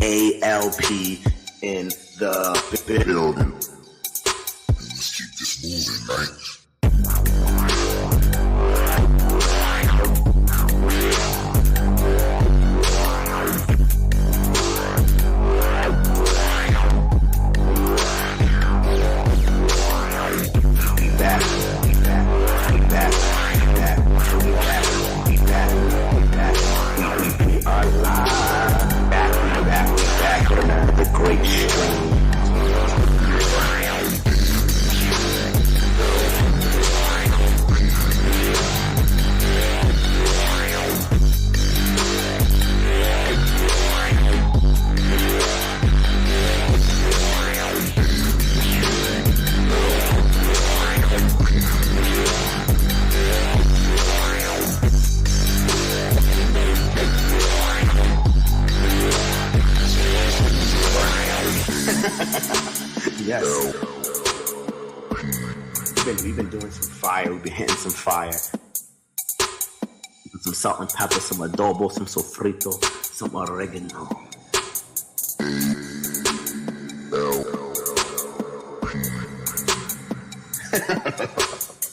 ALP in the building. Let's keep this moving, man. Great stream. Yes. We've been doing some fire. We've been hitting some fire. Some salt and pepper, some adobo, some sofrito, some oregano.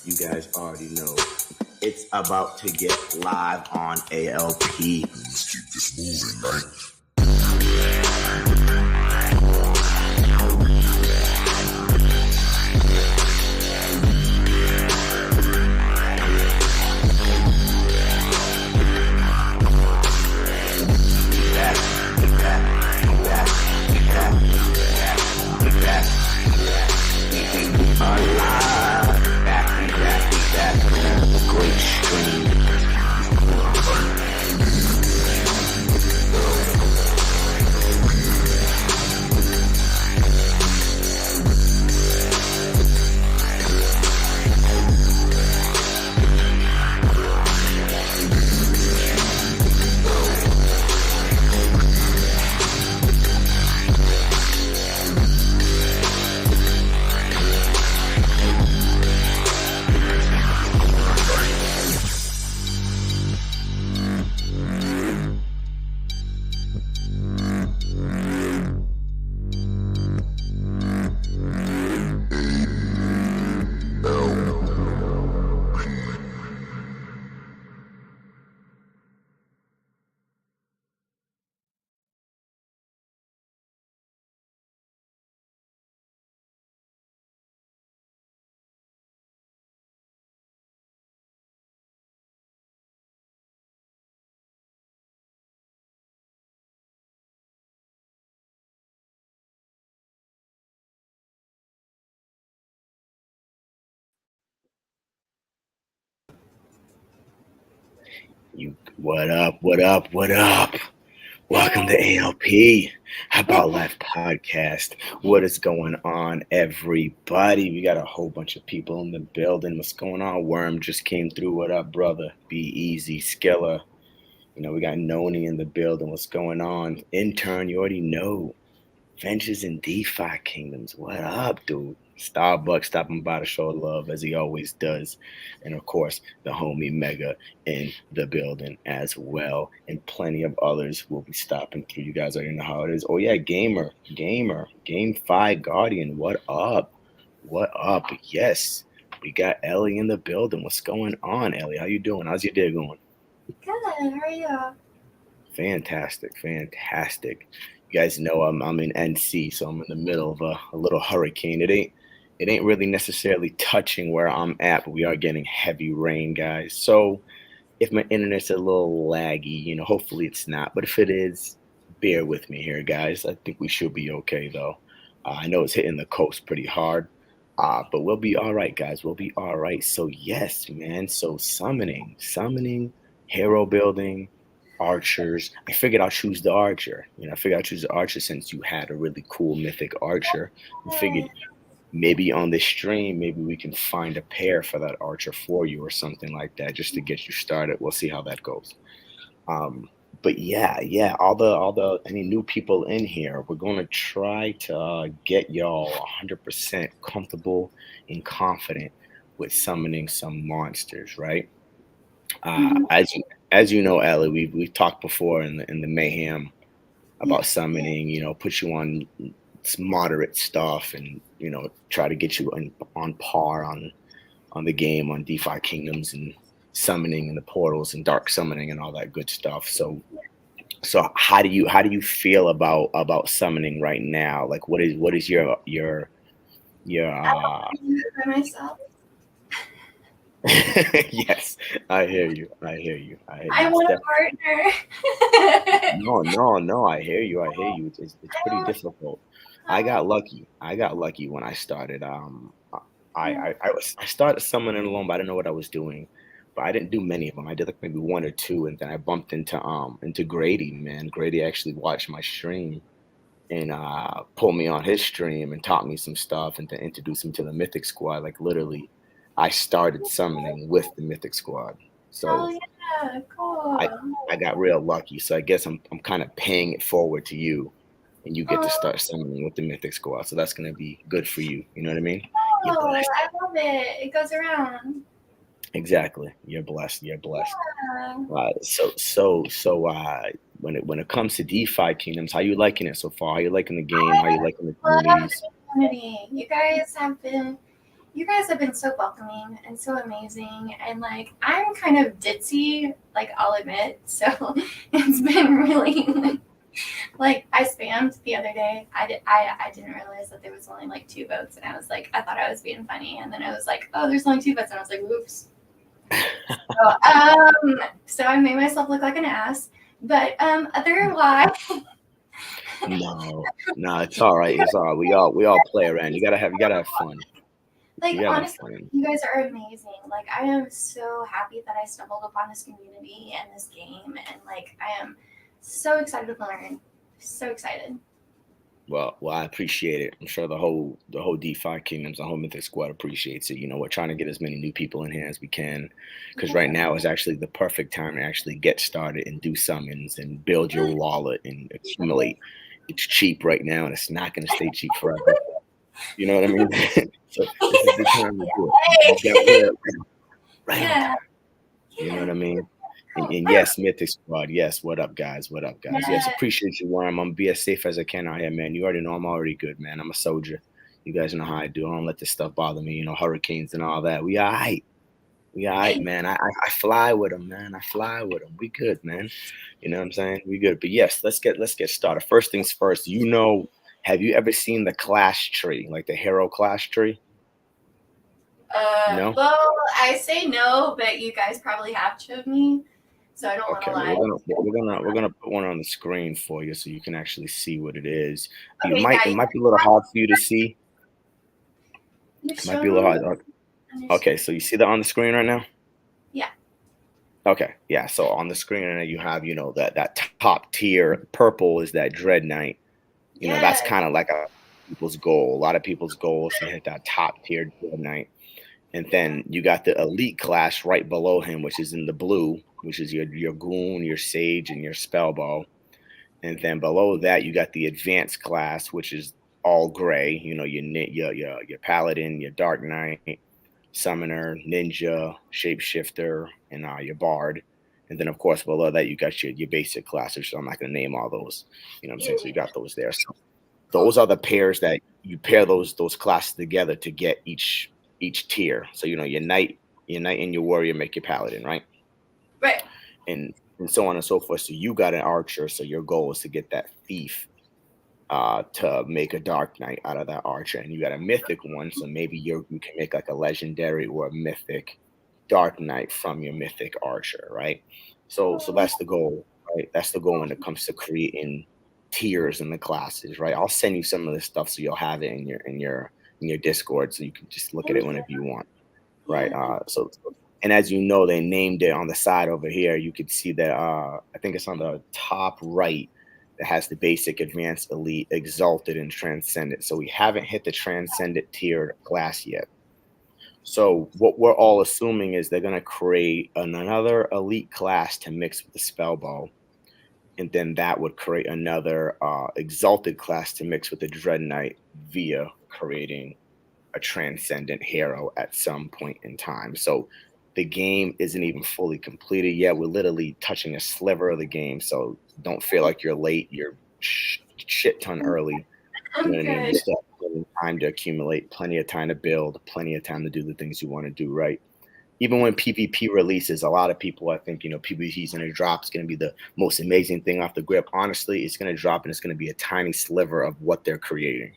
You guys already know. It's about to get live on ALP. Let's keep this moving, man. What up? Welcome to ALP. How about Life Podcast? What is going on, everybody? We got a whole bunch of people in the building. What's going on? Worm just came through. What up, brother? Be easy. Skilla. We got Noni in the building. What's going on? Intern, you already know. Ventures in DeFi Kingdoms. What up, dude? Starbucks stopping by to show love as he always does. And of course, the homie Mega in the building as well. And plenty of others will be stopping through. You guys already know how it is. Oh yeah, Gamer, Game 5 Guardian. What up? Yes, we got Ellie in the building. What's going on, Ellie? How you doing? How's your day going? Good. How are you? Fantastic. You guys know I'm in NC, so I'm in the middle of a little hurricane. It ain't really necessarily touching where I'm at, but we are getting heavy rain, guys. So if my internet's a little laggy, hopefully it's not. But if it is, bear with me here, guys. I think we should be okay, though. I know it's hitting the coast pretty hard, but we'll be all right, guys. We'll be all right. So yes, man. So summoning, hero building, archers. I figured I'll choose the archer. Since you had a really cool mythic archer. I figured maybe on this stream, maybe we can find a pair for that archer for you or something like that, just to get you started. We'll see how that goes. But yeah, all the any new people in here, we're going to try to get y'all 100% comfortable and confident with summoning some monsters, right? As you know, Ellie, we've talked before in the mayhem Yeah. about summoning, put you on moderate stuff and, try to get you on par on the game on DeFi Kingdoms and summoning and the portals and dark summoning and all that good stuff. So how do you feel about summoning right now? Like what is your I don't want to do it by myself. yes, I hear you. I hear you. I hear you. I It's want a definitely partner. no, no, no. I hear you. I hear you. It's I pretty don't. difficult. I got lucky. I got lucky when I started. I started summoning alone, but I didn't know what I was doing. But I didn't do many of them. I did like maybe one or two, and then I bumped into Grady. Man, Grady actually watched my stream and pulled me on his stream and taught me some stuff and to introduce me to the Mythic Squad. Like literally, I started summoning with the Mythic Squad. Hell So yeah, I cool. I got real lucky. So I guess I'm kind of paying it forward to you, and you get to Oh, start summoning with the Mythic Squad. So that's gonna be good for you. You know what I mean? You're blessed. I love it. It goes around. Exactly. You're blessed. You're blessed. Yeah. When it comes to DeFi Kingdoms, how you liking it so far? How you liking the game? How you I liking the love communities? the community. You guys have been so welcoming and so amazing. And like I'm kind of ditzy, like I'll admit. So it's been really like I spammed the other day. I didn't realize that there was only like 2 votes, and I was like, I thought I was being funny, and then I was like, oh, there's only 2 votes, and I was like, oops. So I made myself look like an ass. But otherwise, No, no, it's all right. It's all right. We all play around. You gotta have fun. like You gotta have honestly, fun. you guys are amazing. Like I am so happy that I stumbled upon this community and this game, and like I am so excited to learn. So excited. Well, I appreciate it. I'm sure the whole DeFi Kingdoms, the whole Mythic Squad appreciates it. We're trying to get as many new people in here as we can, because right Yeah. now is actually the perfect time to actually get started and do summons and build your wallet and accumulate. It's cheap right now, and it's not going to stay cheap forever. You know what I mean? So this is the time to do it. You got Hey. to right on Yeah. time. You know what I mean? And Yeah. yes, Mythic Squad. Yes, what up, guys? What up, guys? Yes, appreciate you, Worm. I'm gonna be as safe as I can out here, man. You already know I'm already good, man. I'm a soldier. You guys know how I do. I don't let this stuff bother me. Hurricanes and all that. We all right. We all right, man. I fly with them, man. I fly with them. We good, man. You know what I'm saying? We good. But yes, let's get started. First things first. Have you ever seen the class tree, like the hero class tree? No. Well, I say no, but you guys probably have to me, so I don't want to Okay, well, lie. we're gonna put one on the screen for you so you can actually see what it is. It Okay, might yeah, it might be a little hard for you to see. you've It might shown be a little me. hard. Okay, so you see that on the screen right now? Yeah. Okay, yeah. So on the screen right now you have that top tier purple is that Dread Knight. That's Yes. kind of like a people's goal. A lot of people's goals to hit that top tier Dread Knight. And then you got the elite class right below him, which is in the blue, which is your goon, your sage, and your spellbow. And then below that, you got the advanced class, which is all gray. Your paladin, your dark knight, summoner, ninja, shapeshifter, and your bard. And then of course below that you got your basic classes. So I'm not gonna name all those. You know what I'm saying? So you got those there. So Cool. those are the pairs that you pair those classes together to get each tier. So your knight and your warrior make your paladin, right? Right. And so on and so forth. So you got an archer, so your goal is to get that thief to make a dark knight out of that archer, and you got a mythic one, so maybe you can make like a legendary or a mythic dark knight from your mythic archer, right? So Oh, that's the goal, right? That's the goal when it comes to creating tiers in the classes, right? I'll send you some of this stuff so you'll have it in your Discord, so you can just look at thank it you. whenever you want, right? Yeah. And as you know, they named it on the side over here. You could see that I think it's on the top right that has the basic, advanced, elite, exalted, and transcendent. So we haven't hit the transcendent tiered class yet. So what we're all assuming is they're gonna create another elite class to mix with the spellbow, and then that would create another exalted class to mix with the dread knight via creating a transcendent hero at some point in time. So the game isn't even fully completed yet. We're literally touching a sliver of the game. So don't feel like you're late. shit ton early. You know what I mean? You Good. still have plenty of time to accumulate, plenty of time to build, plenty of time to do the things you want to do, right? Even when PvP releases, a lot of people, I think, PvP is going to drop. It's going to be the most amazing thing off the grip. Honestly, it's going to drop and it's going to be a tiny sliver of what they're creating,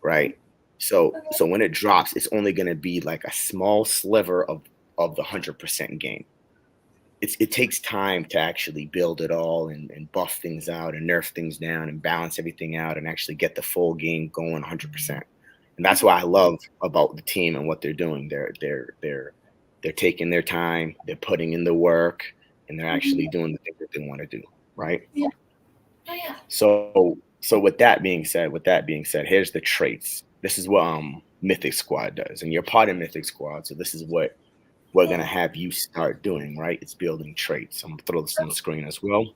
right? So Okay. so when it drops, it's only going to be like a small sliver of the 100% game. It takes time to actually build it all and buff things out and nerf things down and balance everything out and actually get the full game going 100%. And that's what I love about the team and what they're doing. They're taking their time, they're putting in the work, and they're actually doing the things that they want to do, right? Yeah. Oh yeah. So with that being said, here's the traits. This is what Mythic Squad does, and you're part of Mythic Squad, so this is what we're gonna have you start doing, right? It's building traits. I'm gonna throw this on the screen as well.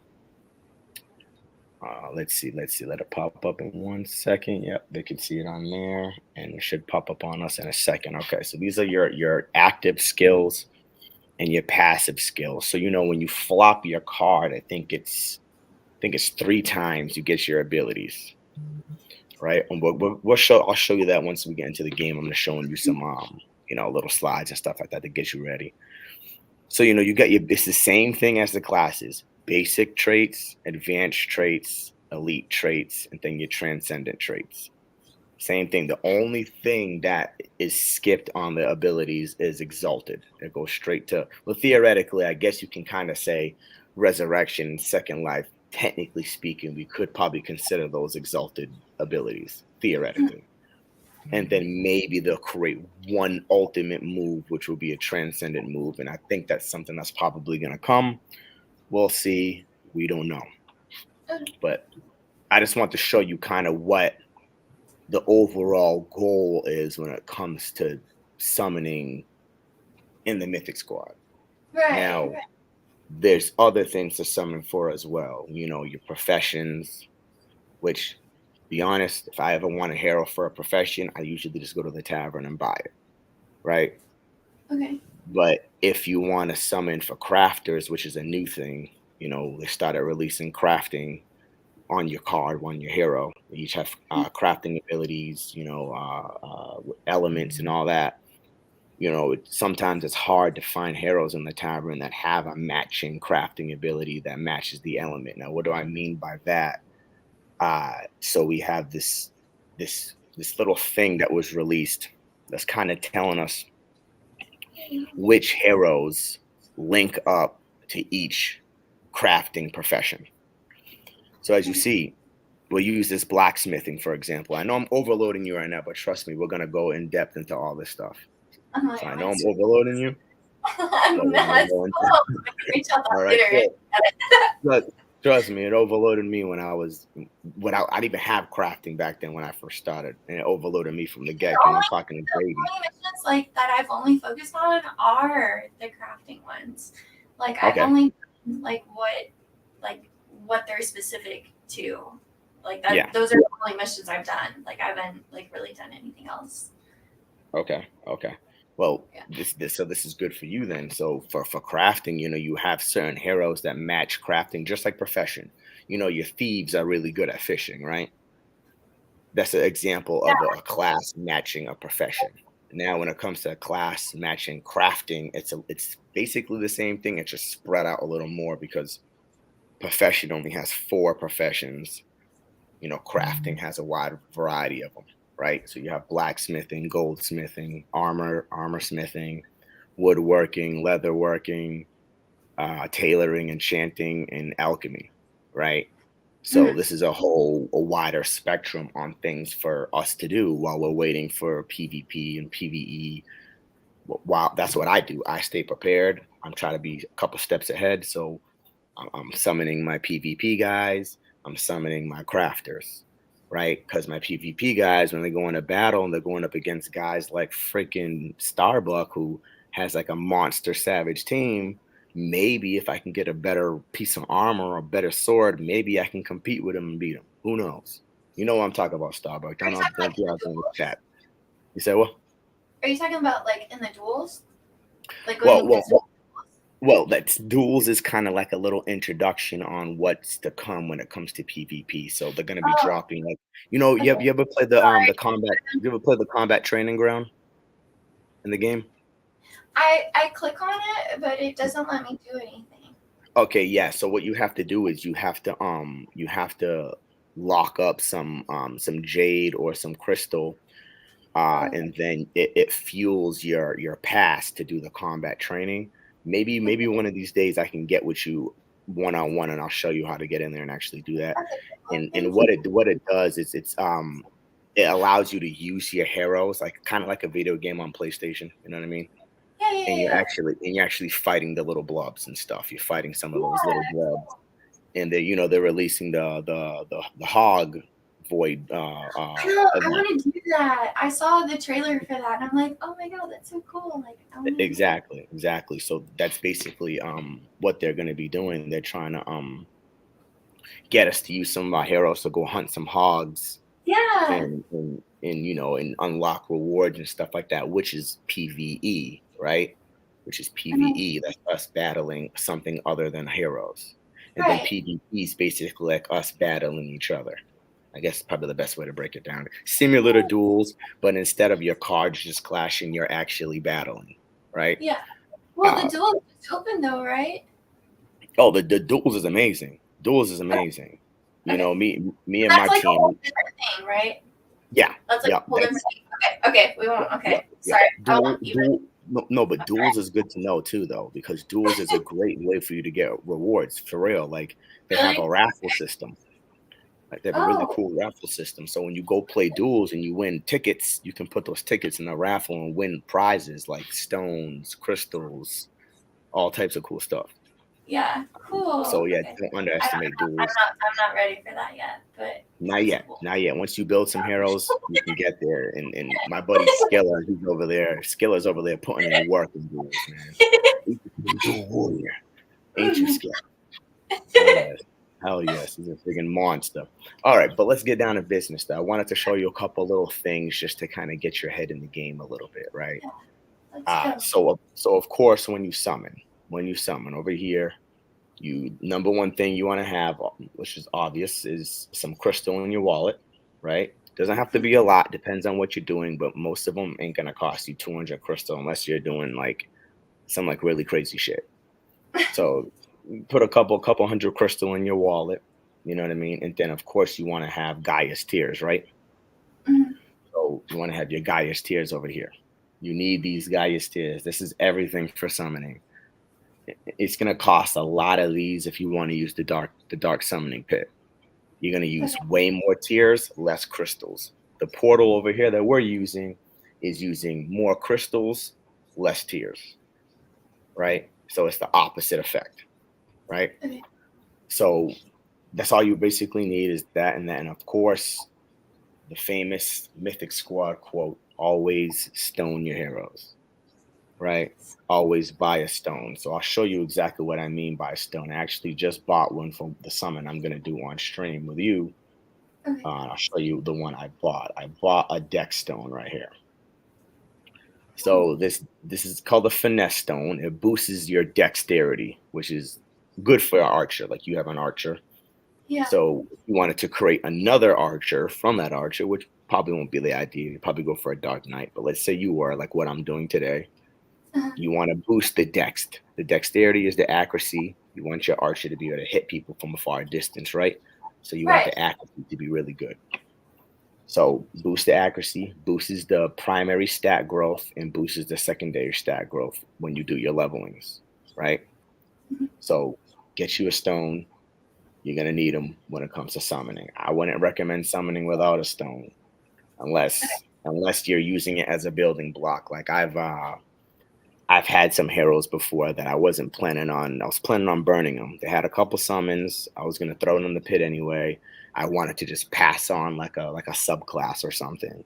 Let's see. Let it pop up in 1 second. Yep, they can see it on there, and it should pop up on us in a second. Okay, so these are your active skills and your passive skills. So when you flop your card, I think it's 3 times you get your abilities, right? And I'll show you that once we get into the game. I'm gonna showing you some little slides and stuff like that to get you ready. So you got it's the same thing as the classes: basic traits, advanced traits, elite traits, and then your transcendent traits. Same thing. The only thing that is skipped on the abilities is exalted. It goes straight to, well, theoretically, I guess you can kind of say resurrection and second life. Technically speaking, we could probably consider those exalted abilities, theoretically. And then maybe they'll create one ultimate move, which will be a transcendent move. And I think that's something that's probably going to come. We'll see. We don't know. But I just want to show you kind of what the overall goal is when it comes to summoning in the Mythic Squad. Right. Now, there's other things to summon for as well. Your professions, which, be honest, if I ever want a hero for a profession, I usually just go to the tavern and buy it, right? Okay. But if you want to summon for crafters, which is a new thing, they started releasing crafting on your card, on your hero. They each have crafting abilities, elements and all that. Sometimes it's hard to find heroes in the tavern that have a matching crafting ability that matches the element. Now, what do I mean by that? So we have this little thing that was released that's kind of telling us which heroes link up to each crafting profession. So as you see, we'll use this blacksmithing, for example. I know I'm overloading you right now, but trust me, we're going to go in depth into all this stuff. So I know I'm overloading you. I'm not. Reach out All right, later. Trust me, it overloaded me when I didn't even have crafting back then when I first started, and it overloaded me from the get-go. I'm talking to Grady. The only missions like that I've only focused on are the crafting ones. Like I've only like what they're specific to. Like that. Yeah. Those are the only missions I've done. Like I haven't really done anything else. Okay. Well, this is good for you then. So for crafting, you have certain heroes that match crafting, just like profession. Your thieves are really good at fishing, right? That's an example of a class matching a profession. Now, when it comes to a class matching crafting, it's basically the same thing. It's just spread out a little more because profession only has 4 professions. Crafting has a wide variety of them. Right, so you have blacksmithing, goldsmithing, armor smithing, woodworking, leatherworking, tailoring, enchanting, and alchemy. Right, so this is a wider spectrum on things for us to do while we're waiting for PvP and PvE. Wow, that's what I do. I stay prepared. I'm trying to be a couple steps ahead. So I'm summoning my PvP guys. I'm summoning my crafters. Right, because my PvP guys, when they go into battle and they're going up against guys like freaking Starbuck, who has like a monster savage team, maybe if I can get a better piece of armor or a better sword, maybe I can compete with him and beat him. Who knows? You know what I'm talking about, Starbuck. Don't be out there in the chat. You say what? Are you talking about like in the duels? Like well, Well, that's duels is kind of like a little introduction on what's to come when it comes to PvP. So they're gonna be Oh, dropping like okay. you ever play the combat you ever play the combat training ground in the game? I click on it, but it doesn't let me do anything. Okay, yeah. So what you have to do is you have to lock up some jade or some crystal, Oh, and then it fuels your pass to do the combat training. Maybe okay. one of these days I can get with you one on one and I'll show you how to get in there and actually do that. Okay. Well, And thank you. what it does is it allows you to use your heroes like kind of like a video game on PlayStation. You know what I mean? Yeah, yeah, And yeah. you're actually fighting the little blobs and stuff. You're fighting some of those little Yeah. blobs, and they're releasing the hog void I know. I event. want to do that. I saw the trailer for that, and I'm like, oh my god, that's so cool. Like, I want to do that. Exactly, exactly. So that's basically what they're going to be doing. They're trying to get us to use some of our heroes to go hunt some hogs Yeah. and unlock rewards and stuff like that, which is PvE, right? Which is I know. PvE. That's us battling something other than heroes. And then Right. PvP is basically like us battling each other. I guess probably the best way to break it down. Similar to Yeah. duels, but instead of your cards just clashing, you're actually battling, right? Yeah. Well, the Uh, duel is open though, right? oh, the duels is amazing. Duels is Okay. amazing. You Okay. know, me and my That's like a whole team. different thing, right? Yeah, That's like yeah. a whole different thing. Okay. Okay. We won't. Yeah, Okay. yeah. Sorry. I won't even. No, but All right. duels is good to know too, though, because duels is a great way for you to get rewards for real. Like they have a Really? raffle system. Like they have a really Oh. cool raffle system. So when you go play duels and you win tickets, you can put those tickets in the raffle and win prizes like stones, crystals, all types of cool stuff. Yeah. So Cool. yeah, Okay. don't I don't. underestimate duels. I'm not ready for that yet, but Not it's yet, cool. not yet. Once you build some heroes, you can get there. And my buddy Skiller, he's over there. Skiller's over there putting in work in duels, man. He's a dual warrior. Ain't you scared? Oh yes. Hell yes. He's a freaking monster. All right, but let's get down to business though. I wanted to show you a couple little things just to kind of get your head in the game a little bit, right? Yeah. Let's go. So of course when you summon over here, you number one thing you want to have, which is obvious, is some crystal in your wallet, right? Doesn't have to be a lot, depends on what you're doing, but most of them ain't gonna cost you 200 crystal unless you're doing like some like really crazy shit. So put a couple hundred crystal in your wallet, you know what I mean? And then of course you want to have Gaia's tears, right? Mhm. So you want to have your Gaia's tears over here. You need these Gaia's tears. This is everything for summoning. It's gonna cost a lot of these if you want to use the dark summoning pit. You're gonna use Okay. way more tears, less crystals. The portal over here that we're using is using more crystals, less tears, right? So it's the opposite effect, right? Okay. So that's all you basically need is that and that. And of course, the famous Mythic Squad quote, always stone your heroes, right? Always buy a stone. So I'll show you exactly what I mean by stone. I actually just bought one from the summon I'm going to do on stream with you. Okay. I'll show you the one I bought. I bought a deck stone right here. Cool. So this is called a finesse stone. It boosts your dexterity, which is good for an archer. Like you have an archer. Yeah. So if you wanted to create another archer from that archer, which probably won't be the idea. You probably go for a dark knight. But let's say you were like what I'm doing today. Uh-huh. You want to boost the dex. The dexterity is the accuracy. You want your archer to be able to hit people from a far distance, right? So you want Right. the accuracy to be really good. So boost the accuracy, boosts the primary stat growth, and boosts the secondary stat growth when you do your levelings, right? Mhm. So get you a stone. You're gonna need them when it comes to summoning. I wouldn't recommend summoning without a stone unless you're using it as a building block. Like I've had some heroes before that I wasn't planning on. I was planning on burning them. They had a couple summons. I was gonna throw them in the pit anyway. I wanted to just pass on like a subclass or something.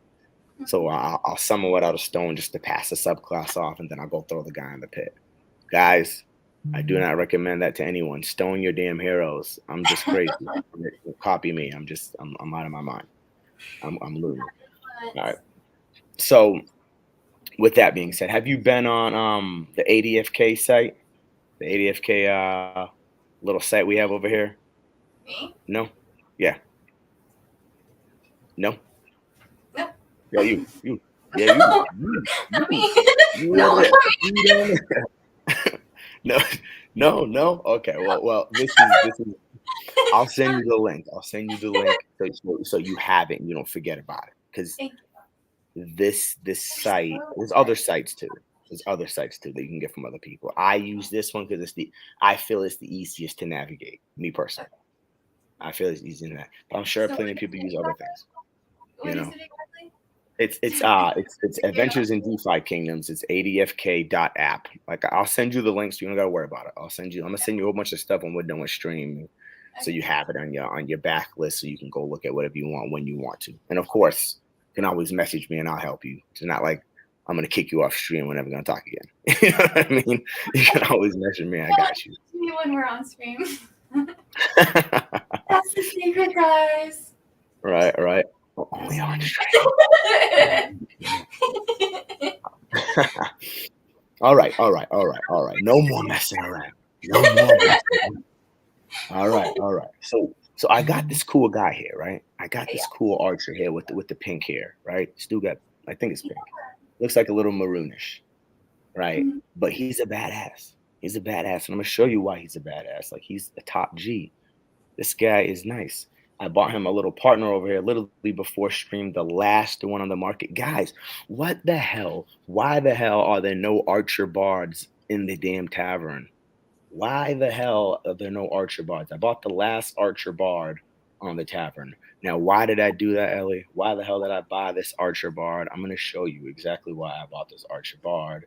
So I'll summon without a stone just to pass the subclass off, and then I'll go throw the guy in the pit. Guys, I do not recommend that to anyone. Stone your damn heroes. I'm just crazy. Copy me. I'm out of my mind. I'm losing. All right. So with that being said, have you been on the ADFK site? The ADFK little site we have over here. Me? No. Yeah. No. No. Yeah, you. Yeah, you. Not me. You No, over not there. me. You down there. No, no. Okay, well, this is. I'll send you the link. I'll send you the link so you have it and you don't forget about it. Because Thank this you. site, So there's other sites too. There's other sites too that you can get from other people. I use this one because I feel it's the easiest to navigate. Me personally, I feel it's easy to navigate. But I'm sure So plenty of people use other things. You what is know, it exactly? it's Adventures in DeFi Kingdoms. It's adfk.app. Like I'll send you the links. You don't gotta worry about it. I'm gonna send you a whole bunch of stuff when we're done with stream, so you have it on your backlist, so you can go look at whatever you want when you want to. And of course, you can always message me and I'll help you. It's not like I'm gonna kick you off stream. We're never gonna talk again. You know what I mean? You can always message me. I got you. Me when we're on stream. That's the secret, guys. Right. Well, only on stream. All right. No more messing around. No more messing around. All right. So I got this cool guy here, right? I got this cool archer here with the pink hair, right? Still got, I think it's pink. Looks like a little maroonish, right? Mhm. But he's a badass. He's a badass, and I'm gonna show you why he's a badass. Like he's a top G. This guy is nice. I bought him a little partner over here literally before stream, the last one on the market. Guys, what the hell? Why the hell are there no archer bards in the damn tavern? Why the hell are there no archer bards? I bought the last archer bard on the tavern. Now, why did I do that, Ellie? Why the hell did I buy this archer bard? I'm going to show you exactly why I bought this archer bard.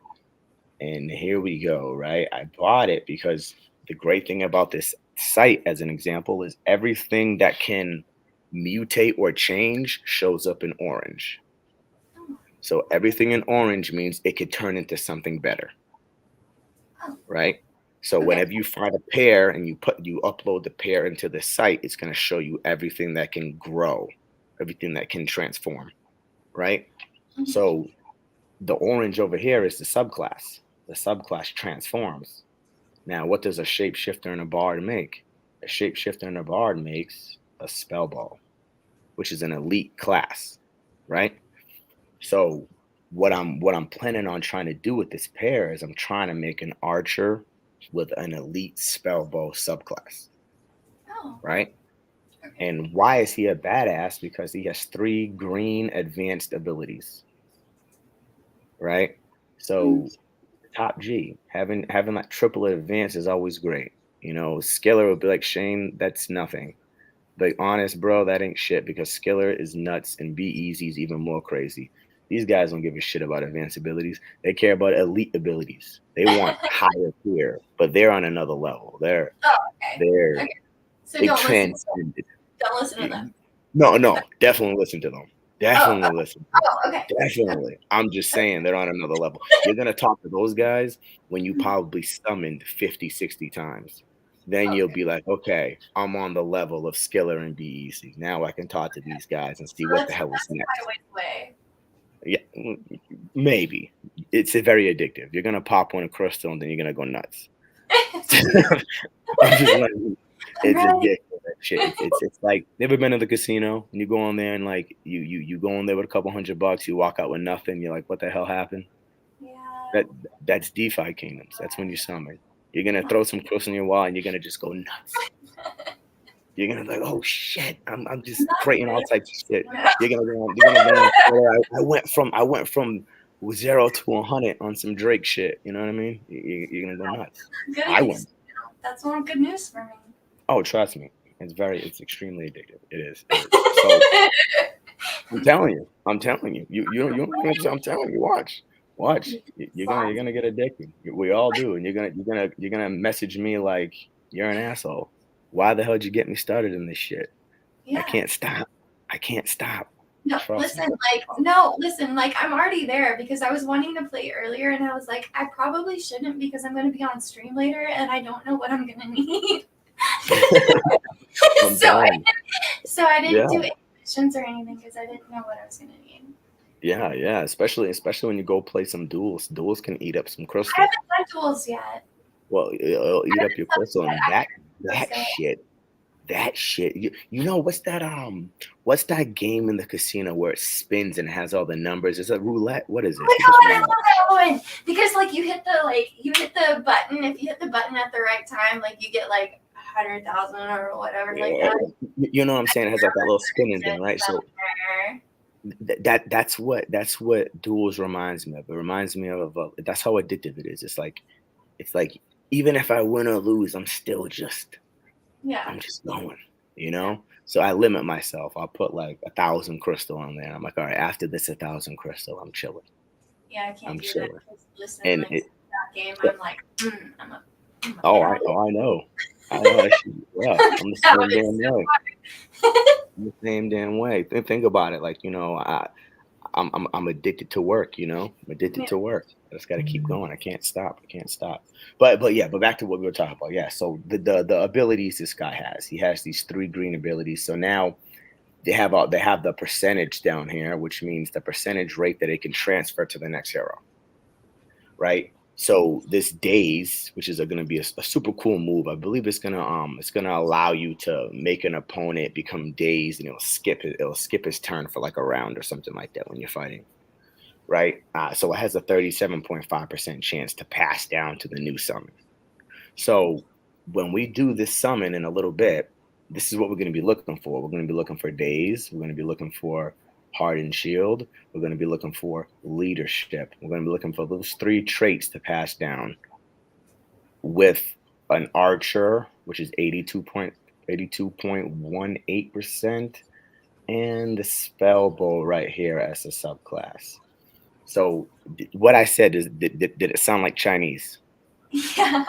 And here we go, right? I bought it because the great thing about this site, as an example, is everything that can mutate or change shows up in orange. So everything in orange means it could turn into something better, right? So Okay. whenever you find a pair and you upload the pair into the site, it's going to show you everything that can grow, everything that can transform, right? Mhm. So the orange over here is the subclass. The subclass transforms. Now, what does a shapeshifter and a bard make? A shapeshifter and a bard makes a spell ball, which is an elite class, right? So what I'm planning on trying to do with this pair is I'm trying to make an archer with an elite spell bow subclass, Oh, right? okay. And why is he a badass? Because he has 3 green advanced abilities, right? So top G, having that triple advance is always great. You know, Skiller would be like, Shane, that's nothing. But honest, bro, that ain't shit because Skiller is nuts and Be Easy's even more crazy. These guys don't give a shit about advanced abilities. They care about elite abilities. They want higher tier, but they're on another level. They're Oh, okay. they're Okay. So they don't listen. transcended. Don't listen to them. No, definitely listen to them. Oh, Definitely listen. okay. Definitely. I'm just saying they're on another level. You're going to talk to those guys when you probably summoned 50, 60 times. Then you'll Okay. be like, okay, I'm on the level of Skiller and BEC. Now I can talk to these guys and see So what the that's hell is a next. way. Yeah, maybe. It's very addictive. You're going to pop one crystal and then you're going to go nuts. I'm just letting you. It's Right. addictive. That shit. It's like, never been to the casino and you go in there and like you go in there with a couple $100, you walk out with nothing. You're like, what the hell happened? Yeah. That's DeFi Kingdoms. That's when you summon. You're gonna throw some crystals in your wall and you're gonna just go nuts. You're gonna be like, oh shit, I'm just creating all types of shit. You're gonna go. I went from 0 to 100 on some Drake shit. You know what I mean? You're gonna go nuts. Good I at went. That's one good news for me. Oh, trust me, it's extremely addictive. It is. So I'm telling you. I'm telling you. You don't. I'm telling you. Watch. You're gonna get addicted. We all do, and you're gonna message me like you're an asshole. Why the hell did you get me started in this shit? Yeah. I can't stop. I can't stop. No, Trust me. listen, like I'm already there because I was wanting to play earlier and I was like, I probably shouldn't because I'm going to be on stream later and I don't know what I'm going to need. I'm telling you. So I didn't Yeah. do any missions or anything because I didn't know what I was going to need. Yeah. Especially when you go play some duels. Duels can eat up some I crystal. haven't done duels yet. Well, it'll eat I up would your love crystal, and that. I that would shit, that shit. You know what's that game in the casino where it spins and has all the numbers? Is it roulette? What is it? Oh I my think it's god, I roulette. love that one because like you hit the button. If you hit the button at the right time, like you get like 100,000 or whatever like Yeah, that. you know what I'm saying? It has like that little spinning thing, right? So Somewhere. that's what duels reminds me of. It reminds me of that's how addictive it is. It's like even if I win or lose, Yeah, I'm just going, you know? So I limit myself. I'll put like 1,000 crystal on there. I'm like, all right, after this 1,000 crystal, I'm chilling. yeah, I can't I'm do that. chilling. Listen, And like it that game, so, I'm a oh pro. I know. I know that shit is rough. I'm the That one same is damn so way. hard. I'm the same damn way. Think about it. Like, I'm addicted to work, I'm addicted Yeah. to work. I just gotta keep going. I can't stop. I can't stop. But back to what we were talking about. Yeah. So the abilities this guy has. He has these three green abilities. So now they have the percentage down here, which means the percentage rate that it can transfer to the next hero, right? So this daze, which is going to be a super cool move, I believe it's gonna allow you to make an opponent become dazed, and it'll skip his turn for like a round or something like that when you're fighting, right? So it has a 37.5% chance to pass down to the new summon. So when we do this summon in a little bit, this is what we're going to be looking for. We're going to be looking for days. We're going to be looking for hardened shield. We're going to be looking for leadership. We're going to be looking for those three traits to pass down with an archer, which is 82.18%, and the spell bow right here as a subclass. So what I said is, did it sound like Chinese? Yeah.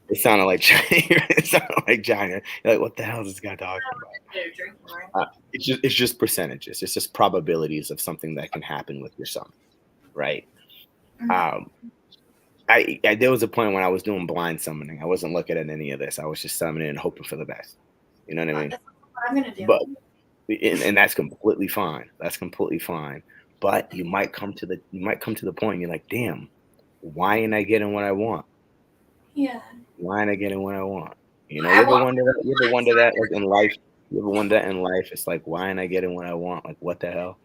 It sounded like China. It sounded like China. You're like, what the hell is this guy talking about? Better drink more. It's just percentages. It's just probabilities of something that can happen with your son, right? Mhm. Um, I there was a point when I was doing blind summoning. I wasn't looking at any of this. I was just summoning and hoping for the best. You know what I mean? That's what I'm gonna do. But and that's completely fine. That's completely fine. But you might come to the point and you're like, damn, why ain't I getting what I want? Yeah. Why ain't I getting what I want? You I ever want wonder that? You ever one, wonder so that like in life? You ever wonder that in life? It's like, why ain't I getting what I want? Like, what the hell?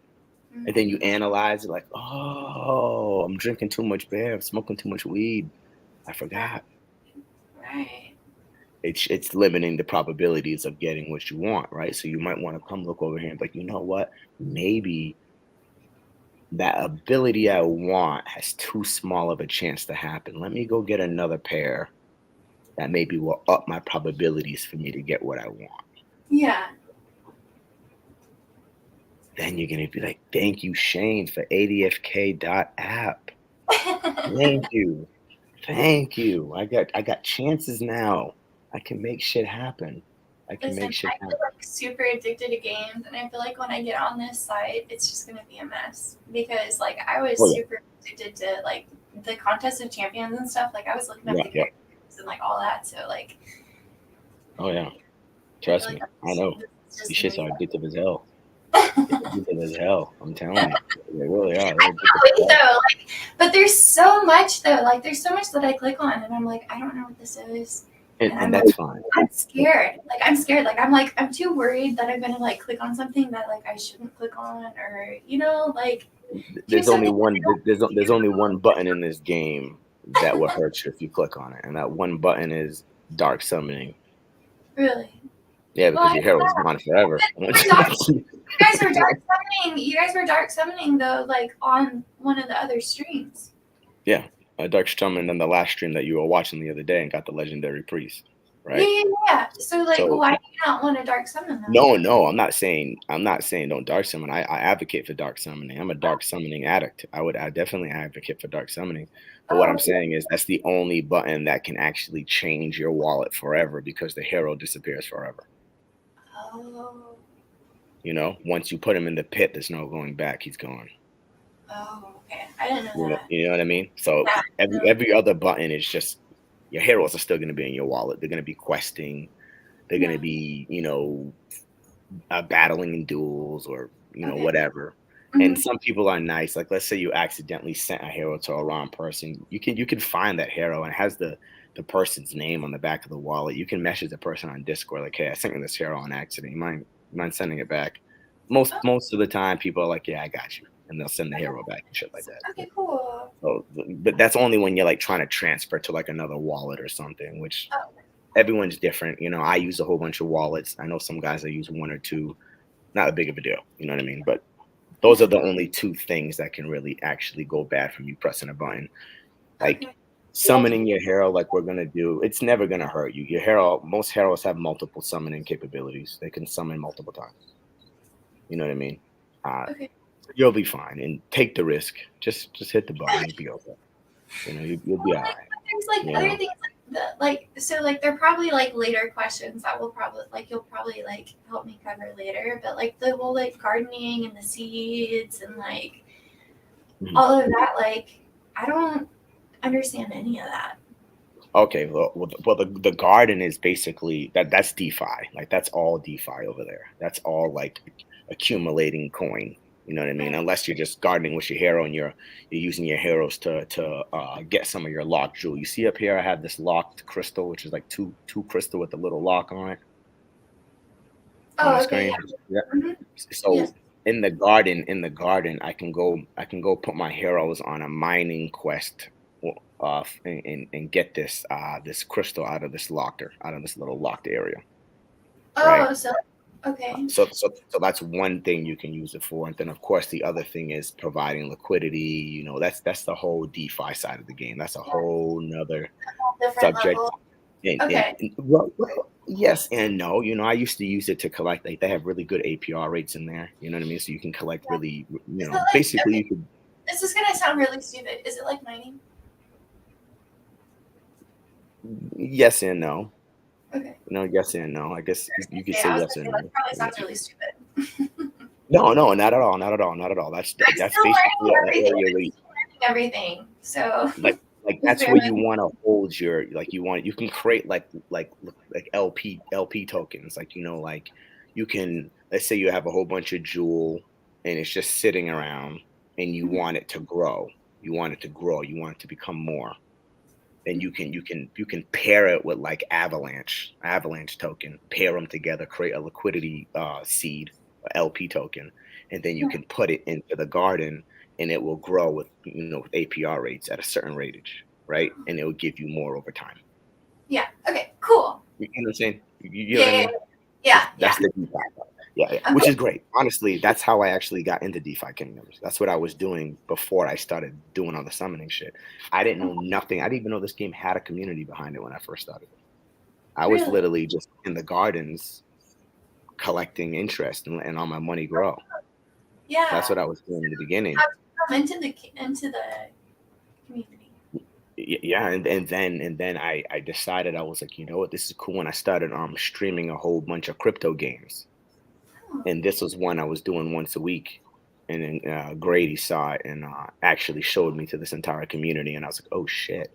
And then you Mhm. analyze it, like, oh, I'm drinking too much beer, I'm smoking too much weed. I forgot. Right. It's limiting the probabilities of getting what you want, right? So you might want to come look over here and be like, you know what? Maybe that ability I want has too small of a chance to happen. Let me go get another pair that maybe will up my probabilities for me to get what I want. Yeah. Then you're gonna be like, thank you, Shane, for ADFK.app. Thank you. Thank you. I got chances now. I can make shit happen. I can Listen, make shit I happen. get like super addicted to games, and I feel like when I get on this site, it's just gonna be a mess because like I was Oh yeah. super addicted to like the contest of champions and stuff. Like I was looking up Yeah, the yeah. characters and like all that. So like Oh yeah. I feel Trust like me. I know. this is These just shits me. are addictive as hell. It's addictive as hell. I'm telling you. They really are. They're I addictive feel as like hell. though, like, but there's so much though. Like there's so much that I click on, and I'm like, I don't know what this is, And, and and I'm that's like, fine. I'm scared. Like I'm scared. I'm too worried that I'm gonna like click on something that like I shouldn't click on, or like do There's something only that one there's only one button in this game that will hurt you if you click on it. And that one button is dark summoning. really. Yeah, Well, because your hero is gone forever. we're dark. You guys were dark summoning though, like on one of the other streams. Yeah, a dark summon than the last stream that you were watching the other day and got the legendary priest, Yeah, right? yeah, yeah. So like, So why do you not want to dark summon them? no, I'm not saying don't dark summon. I advocate for dark summoning. I'm a dark summoning addict. I definitely advocate for dark summoning. But what I'm Oh, saying is that's the only button that can actually change your wallet forever because the hero disappears forever. oh, Once you put him in the pit, there's no going back. He's gone. oh. Okay, I didn't know You know, that. you know what I mean? So Yeah, every other button is just your heroes are still going to be in your wallet. They're going to be questing. They're going yeah. to be, battling in duels or Okay. whatever. And Hmm. some people are nice. Like let's say you accidentally sent a hero to a wrong person. You can find that hero and it has the person's name on the back of the wallet. You can message the person on Discord like, "Hey, I sent you this hero on accident. You mind sending it back?" Oh, Most of the time, people are like, "Yeah, I got you," and they'll send the hero back and shit like that. okay, cool. So, but that's only when you're like trying to transfer to like another wallet or something, which Oh, everyone's different. I use a whole bunch of wallets. I know some guys that use one or two. Not a big of a deal. You know what I mean? But those yeah. are the only two things that can really actually go bad from you pressing a button. Like Okay. summoning your hero, like we're gonna do, it's never gonna hurt you. Your hero, most heroes have multiple summoning capabilities. They can summon multiple times. You know what I mean? Uh, Okay. you'll be fine, and take the risk. Just hit the button. You'll be okay. You'll be Well, all like, right. there's like You other know. things like so like they're probably like later questions that will probably like you'll probably like help me cover later. But like the whole like gardening and the seeds and like Mhm. all of that, like I don't understand any of that. Okay, well, the garden is basically that's DeFi. Like that's all DeFi over there. That's all like accumulating coin. You know what I mean? Okay. Unless you're just gardening with your hero and you're using your heroes to get some of your locked jewel. You see up here, I have this locked crystal, which is like two crystal with a little lock on it on my Oh, okay, screen. yeah. Yeah. Hmm. So Yes. in the garden, I can go put my heroes on a mining quest and get this crystal out of this little locked area, right? Oh, so okay. So that's one thing you can use it for, and then of course the other thing is providing liquidity. That's the whole DeFi side of the game. That's a Yeah, whole nother different subject. level. And Okay. well, yes and no. I used to use it to collect. Like they have really good APR rates in there. You know what I mean? So you can collect Yeah. really. Is it like Basically okay? you could. This is gonna sound really stupid. Is it like mining? Yes and no. Okay. Yes and no. I guess you could Okay, say I was yes gonna say and that no. probably sounds really stupid. No, no, not at all, not at all, not at all. That's I'm that's still basically learning an everything. area I'm where still learning everything. So like it's that's very where you want to hold your like you can create like LP tokens, like like you can, let's say you have a whole bunch of jewel and it's just sitting around and you Mhm, want it to grow, you want it to become more, and mhm. you can pair it with like avalanche token, pair them together, create a liquidity seed, a LP token, and then you Yeah. can put it into the garden and it will grow with with APR rates at a certain ratage, right? And it will give you more over time. Yeah. Okay. Cool. You know what I'm saying? You know Yeah. what I Yeah. mean? Yeah. Yeah. That's the DeFi part. Yeah, yeah, which Okay. is great. Honestly, that's how I actually got into DeFi Kingdoms. That's what I was doing before I started doing all the summoning shit. I didn't know nothing. I didn't even know this game had a community behind it when I first started. I was Really? literally just in the gardens collecting interest and all my money grow. That's Yeah. what I was doing in the beginning. How did you come into the community? Yeah, and then I decided, I was like, you know what, this is cool. And I started streaming a whole bunch of crypto games, Oh, and this was one I was doing once a week. And then Grady saw it and actually showed me to this entire community, and I was like, oh shit,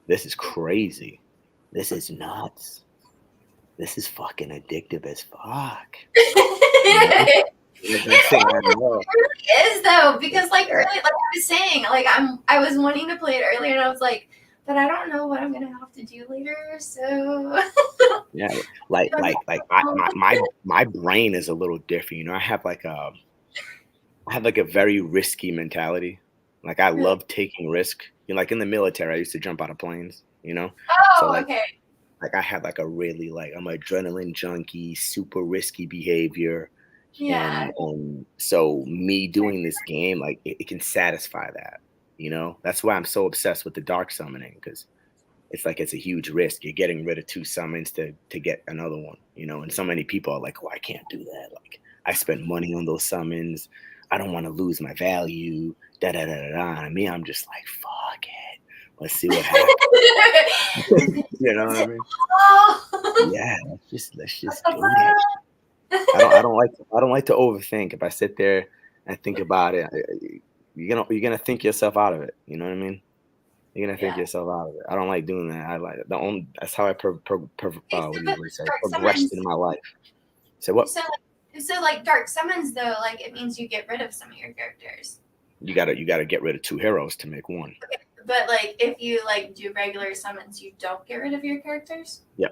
this is crazy. This is nuts. This is fucking addictive as fuck. You know? it Next thing I know, really is though, because like earlier, like I was saying, like I was wanting to play it earlier, and I was like, but I don't know what I'm gonna have to do later, so yeah, my brain is a little different. I have like a very risky mentality. Like I really. love taking risk. Like in the military, I used to jump out of planes. So Oh, like okay. like I have like a really like I'm an adrenaline junkie, super risky behavior, Yeah. and so me doing this game, like it can satisfy that. That's why I'm so obsessed with the dark summoning, because it's like it's a huge risk. You're getting rid of two summons to get another one. And so many people are like, oh, I can't do that. Like I spent money on those summons. I don't want to lose my value. Da da da da da. And me, I'm just like, fuck it. Let's see what happens. You know what I mean? Oh, Yeah, let's just what do that. I don't like to overthink. If I sit there and think about it, you're gonna think yourself out of it. You know what I mean? You're gonna think yeah. yourself out of it. I don't like doing that. I like the only That's how I Okay, what so do but you say, dark progressed in summons. my life. So what? So like dark summons though, like it means you get rid of some of your characters. You gotta get rid of two heroes to make one. But like, if you like do regular summons, you don't get rid of your characters. Yeah,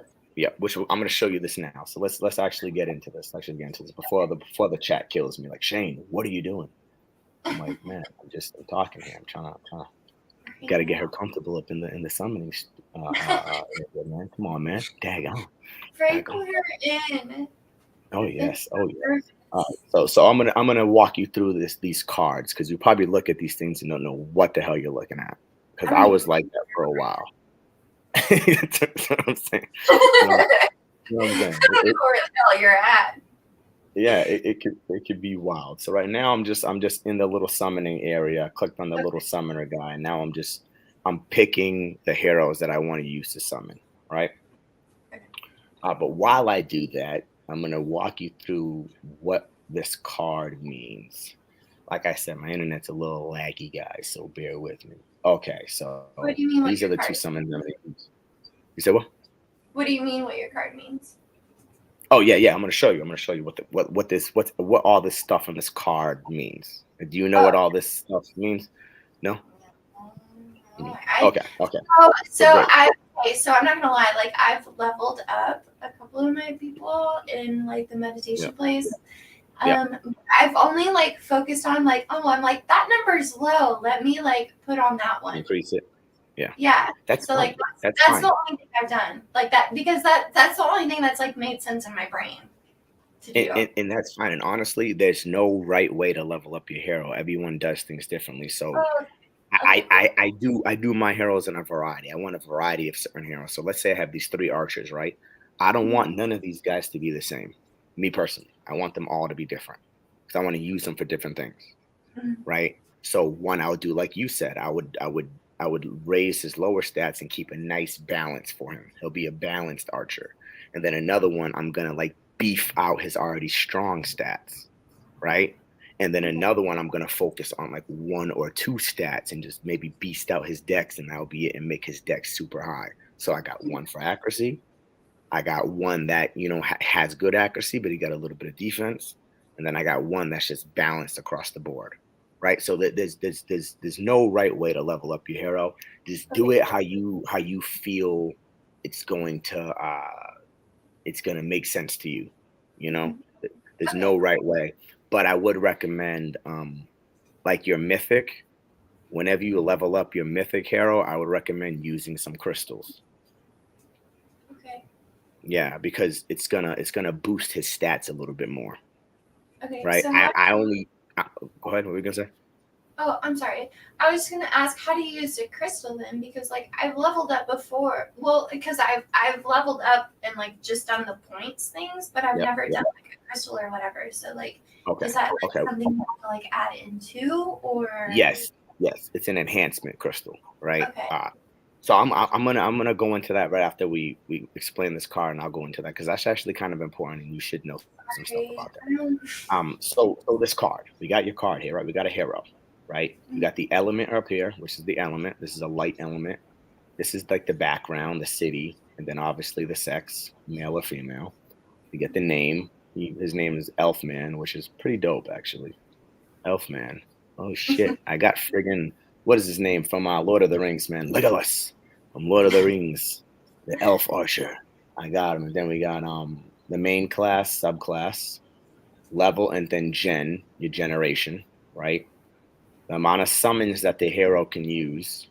which I'm going to show you this now. So let's actually get into this. Before the chat kills me. Like, Shane, what are you doing? I'm like, man, I'm talking here. I'm trying to got to get her comfortable up in the summoning. Area, man, come on, man, daggone. Right, put her in. Oh It's yes, oh yes. So I'm gonna walk you through these cards because you probably look at these things and don't know what the hell you're looking at. Because I was like that for a while. That's what I'm saying. You know, you know what I'm saying? I don't know where the hell you're at. Yeah, it could be wild. So right now I'm just in the little summoning area. I clicked on the little summoner guy, and now I'm picking the heroes that I want to use to summon, right? But while I do that, I'm gonna walk you through what this card means. Like I said, my internet's a little laggy, guys, so bear with me. Okay, so What do you mean? these are the two summons I'm gonna use. You said what? What do you mean? What your card means? Oh yeah. I'm gonna show you. I'm gonna show you what all this stuff on this card means. Do you know what all this stuff means? No. Okay. So I'm not gonna lie. Like, I've leveled up a couple of my people in like the meditation place. I've only like focused on like, oh, I'm like, that number's low. Let me like put on that one. Increase it. Yeah. Yeah. That's so fine. like that's the only thing I've done like that, because that's the only thing that's like made sense in my brain to do. And that's fine. And honestly, there's no right way to level up your hero. Everyone does things differently. So I do my heroes in a variety. I want a variety of certain heroes. So let's say I have these 3 archers, right? I don't want none of these guys to be the same. Me personally, I want them all to be different because I want to use them for different things, right? So one I would do like you said. I would raise his lower stats and keep a nice balance for him. He'll be a balanced archer. And then another one, I'm gonna like beef out his already strong stats, right? And then another one, I'm gonna focus on like 1 or 2 stats and just maybe beast out his dex, and that'll be it, and make his dex super high. So I got one for accuracy. I got one that has good accuracy, but he got a little bit of defense, and then I got one that's just balanced across the board, right? So that there's no right way to level up your hero. Just do it how you feel it's going to make sense to you. There's no right way. But I would recommend, like your Mythic, whenever you level up your Mythic hero, I would recommend using some crystals. Okay. Yeah, because it's gonna boost his stats a little bit more. Okay. Right. So go ahead. What were you gonna say? Oh, I'm sorry. I was gonna ask, how do you use the crystal then? Because like I've leveled up before. Well, because I've leveled up and like just done the points things, but I've never done like a crystal or whatever. So like, is that like something you have to like add into, or? Yes, it's an enhancement crystal, right? Okay. So I'm gonna go into that right after we explain this card, and I'll go into that because that's actually kind of important, and you should know some stuff about that. So this card, we got your card here, right? We got a hero, right? We got the element up here, which is the element. This is a light element. This is like the background, the city, and then obviously the sex, male or female. We get the name. His name is Elfman, which is pretty dope actually. Elfman. Oh shit! I got friggin' what is his name from Lord of the Rings, man? Legolas from Lord of the Rings, the elf archer. I got him. And then we got the main class, subclass, level, and then your generation, right? The amount of summons that the hero can use,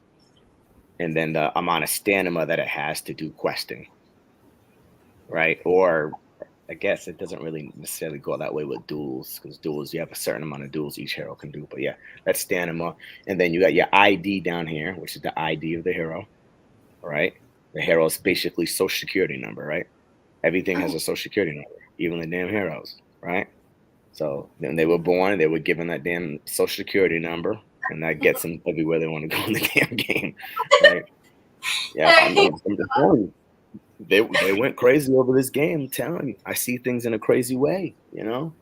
and then the amount of stamina that it has to do questing, right? Or I guess it doesn't really necessarily go that way with duels, because duels, you have a certain amount of duels each hero can do. But yeah, that's stamina. And then you got your ID down here, which is the ID of the hero, right? The hero's basically social security number, right? Everything has a social security number, even the damn heroes, right? So when they were born, they were given that damn social security number, and that gets them everywhere they want to go in the damn game, right? Yeah, I'm just telling you. They went crazy over this game. I'm telling you, I see things in a crazy way, And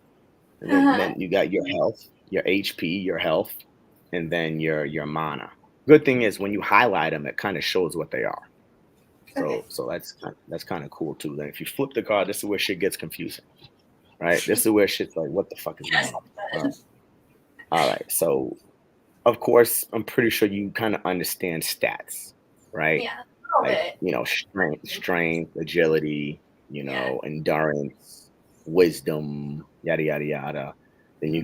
then you got your health, your HP, your health, and then your mana. Good thing is when you highlight them, it kind of shows what they are. So that's kind of cool too. Then if you flip the card, this is where shit gets confusing, right? This is where shit's like, what the fuck is going on? All right, so of course, I'm pretty sure you kind of understand stats, right? Yeah, a little Like, bit. strength, agility, Yeah. endurance, wisdom, yada yada yada. Then Mhm.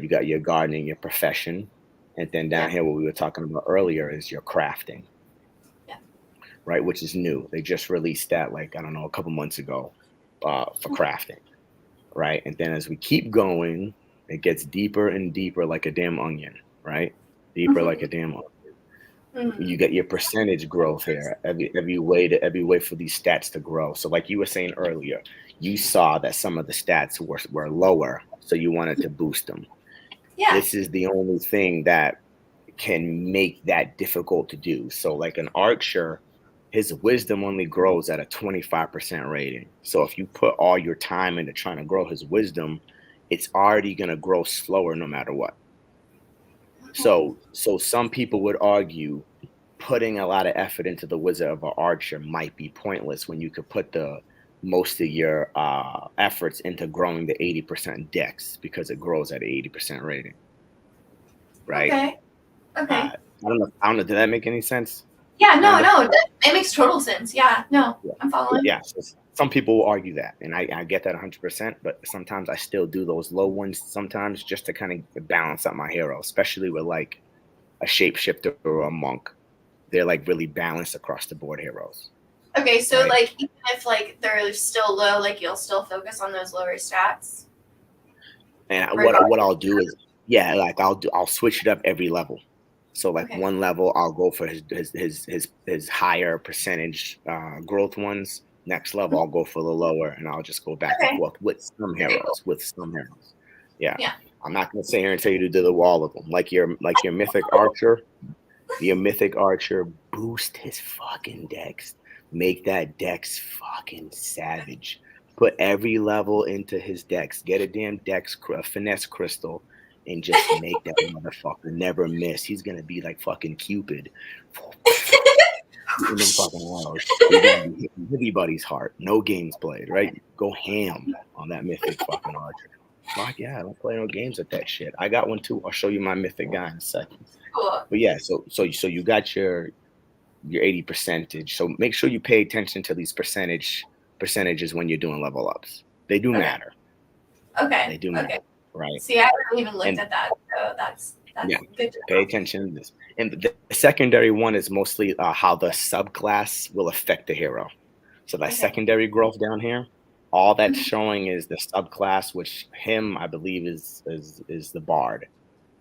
you got your gardening, your profession, and then Yeah. down here what we were talking about earlier is your crafting, Yeah. right? Which is new. They just released that like I don't know a couple months ago for Okay. crafting, right? And then as we keep going, it gets deeper and deeper like a damn onion, right? Deeper like a Mhm. damn onion. You Mhm. get your percentage growth here every way for these stats to grow. So like you were saying earlier, you saw that some of the stats were lower, so you wanted to boost them. Yeah. This is the only thing that can make that difficult to do. So like an archer, his wisdom only grows at a 25% rating. So if you put all your time into trying to grow his wisdom, it's already going to grow slower no matter what. Okay. So some people would argue putting a lot of effort into the wizard of an archer might be pointless when you could put the most of your efforts into growing the 80% dex because it grows at 80% rating, right? Okay. Okay. I don't know. Did that make any sense? Yeah, no, Kinda? no, that makes total sense. Yeah, no, Yeah. I'm following. Yeah. So some people will argue that, and I get that 100%. But sometimes I still do those low ones sometimes just to kind of balance out my hero, especially with like a shapeshifter or a monk. They're like really balanced across the board heroes, Okay, so right? like even if like they're still low, like you'll still focus on those lower stats, And what regardless. I'll do is, yeah, like I'll switch it up every level. So like Okay. one level I'll go for his higher percentage growth ones. Next level I'll go for the lower, and I'll just go back and Okay. forth with some Okay. Cool. heroes. With some heroes, yeah. Yeah. I'm not gonna sit here and tell you to do all of them. Like your mythic archer, your mythic archer boost his fucking dex. Make that dex fucking savage. Put every level into his dex. Get a damn finesse crystal, and just make that motherfucker never miss. He's gonna be like fucking Cupid. Shooting them fucking arrows. He's gonna be hitting everybody's heart. No games played, right? Go ham on that mythic fucking archer. Fuck yeah, I don't play no games with that shit. I got one too. I'll show you my mythic guy in a second. Cool. But yeah, so you got your 80 percentage. So make sure you pay attention to these percentages when you're doing level ups. They do Okay. matter. Okay. They do Okay. matter, right? See, I haven't even looked And at that, so that's yeah, good to pay know. attention to this. And the secondary one is mostly how the subclass will affect the hero. So that Okay. secondary growth down here, all that's Mhm. showing is the subclass, which him I believe is the bard.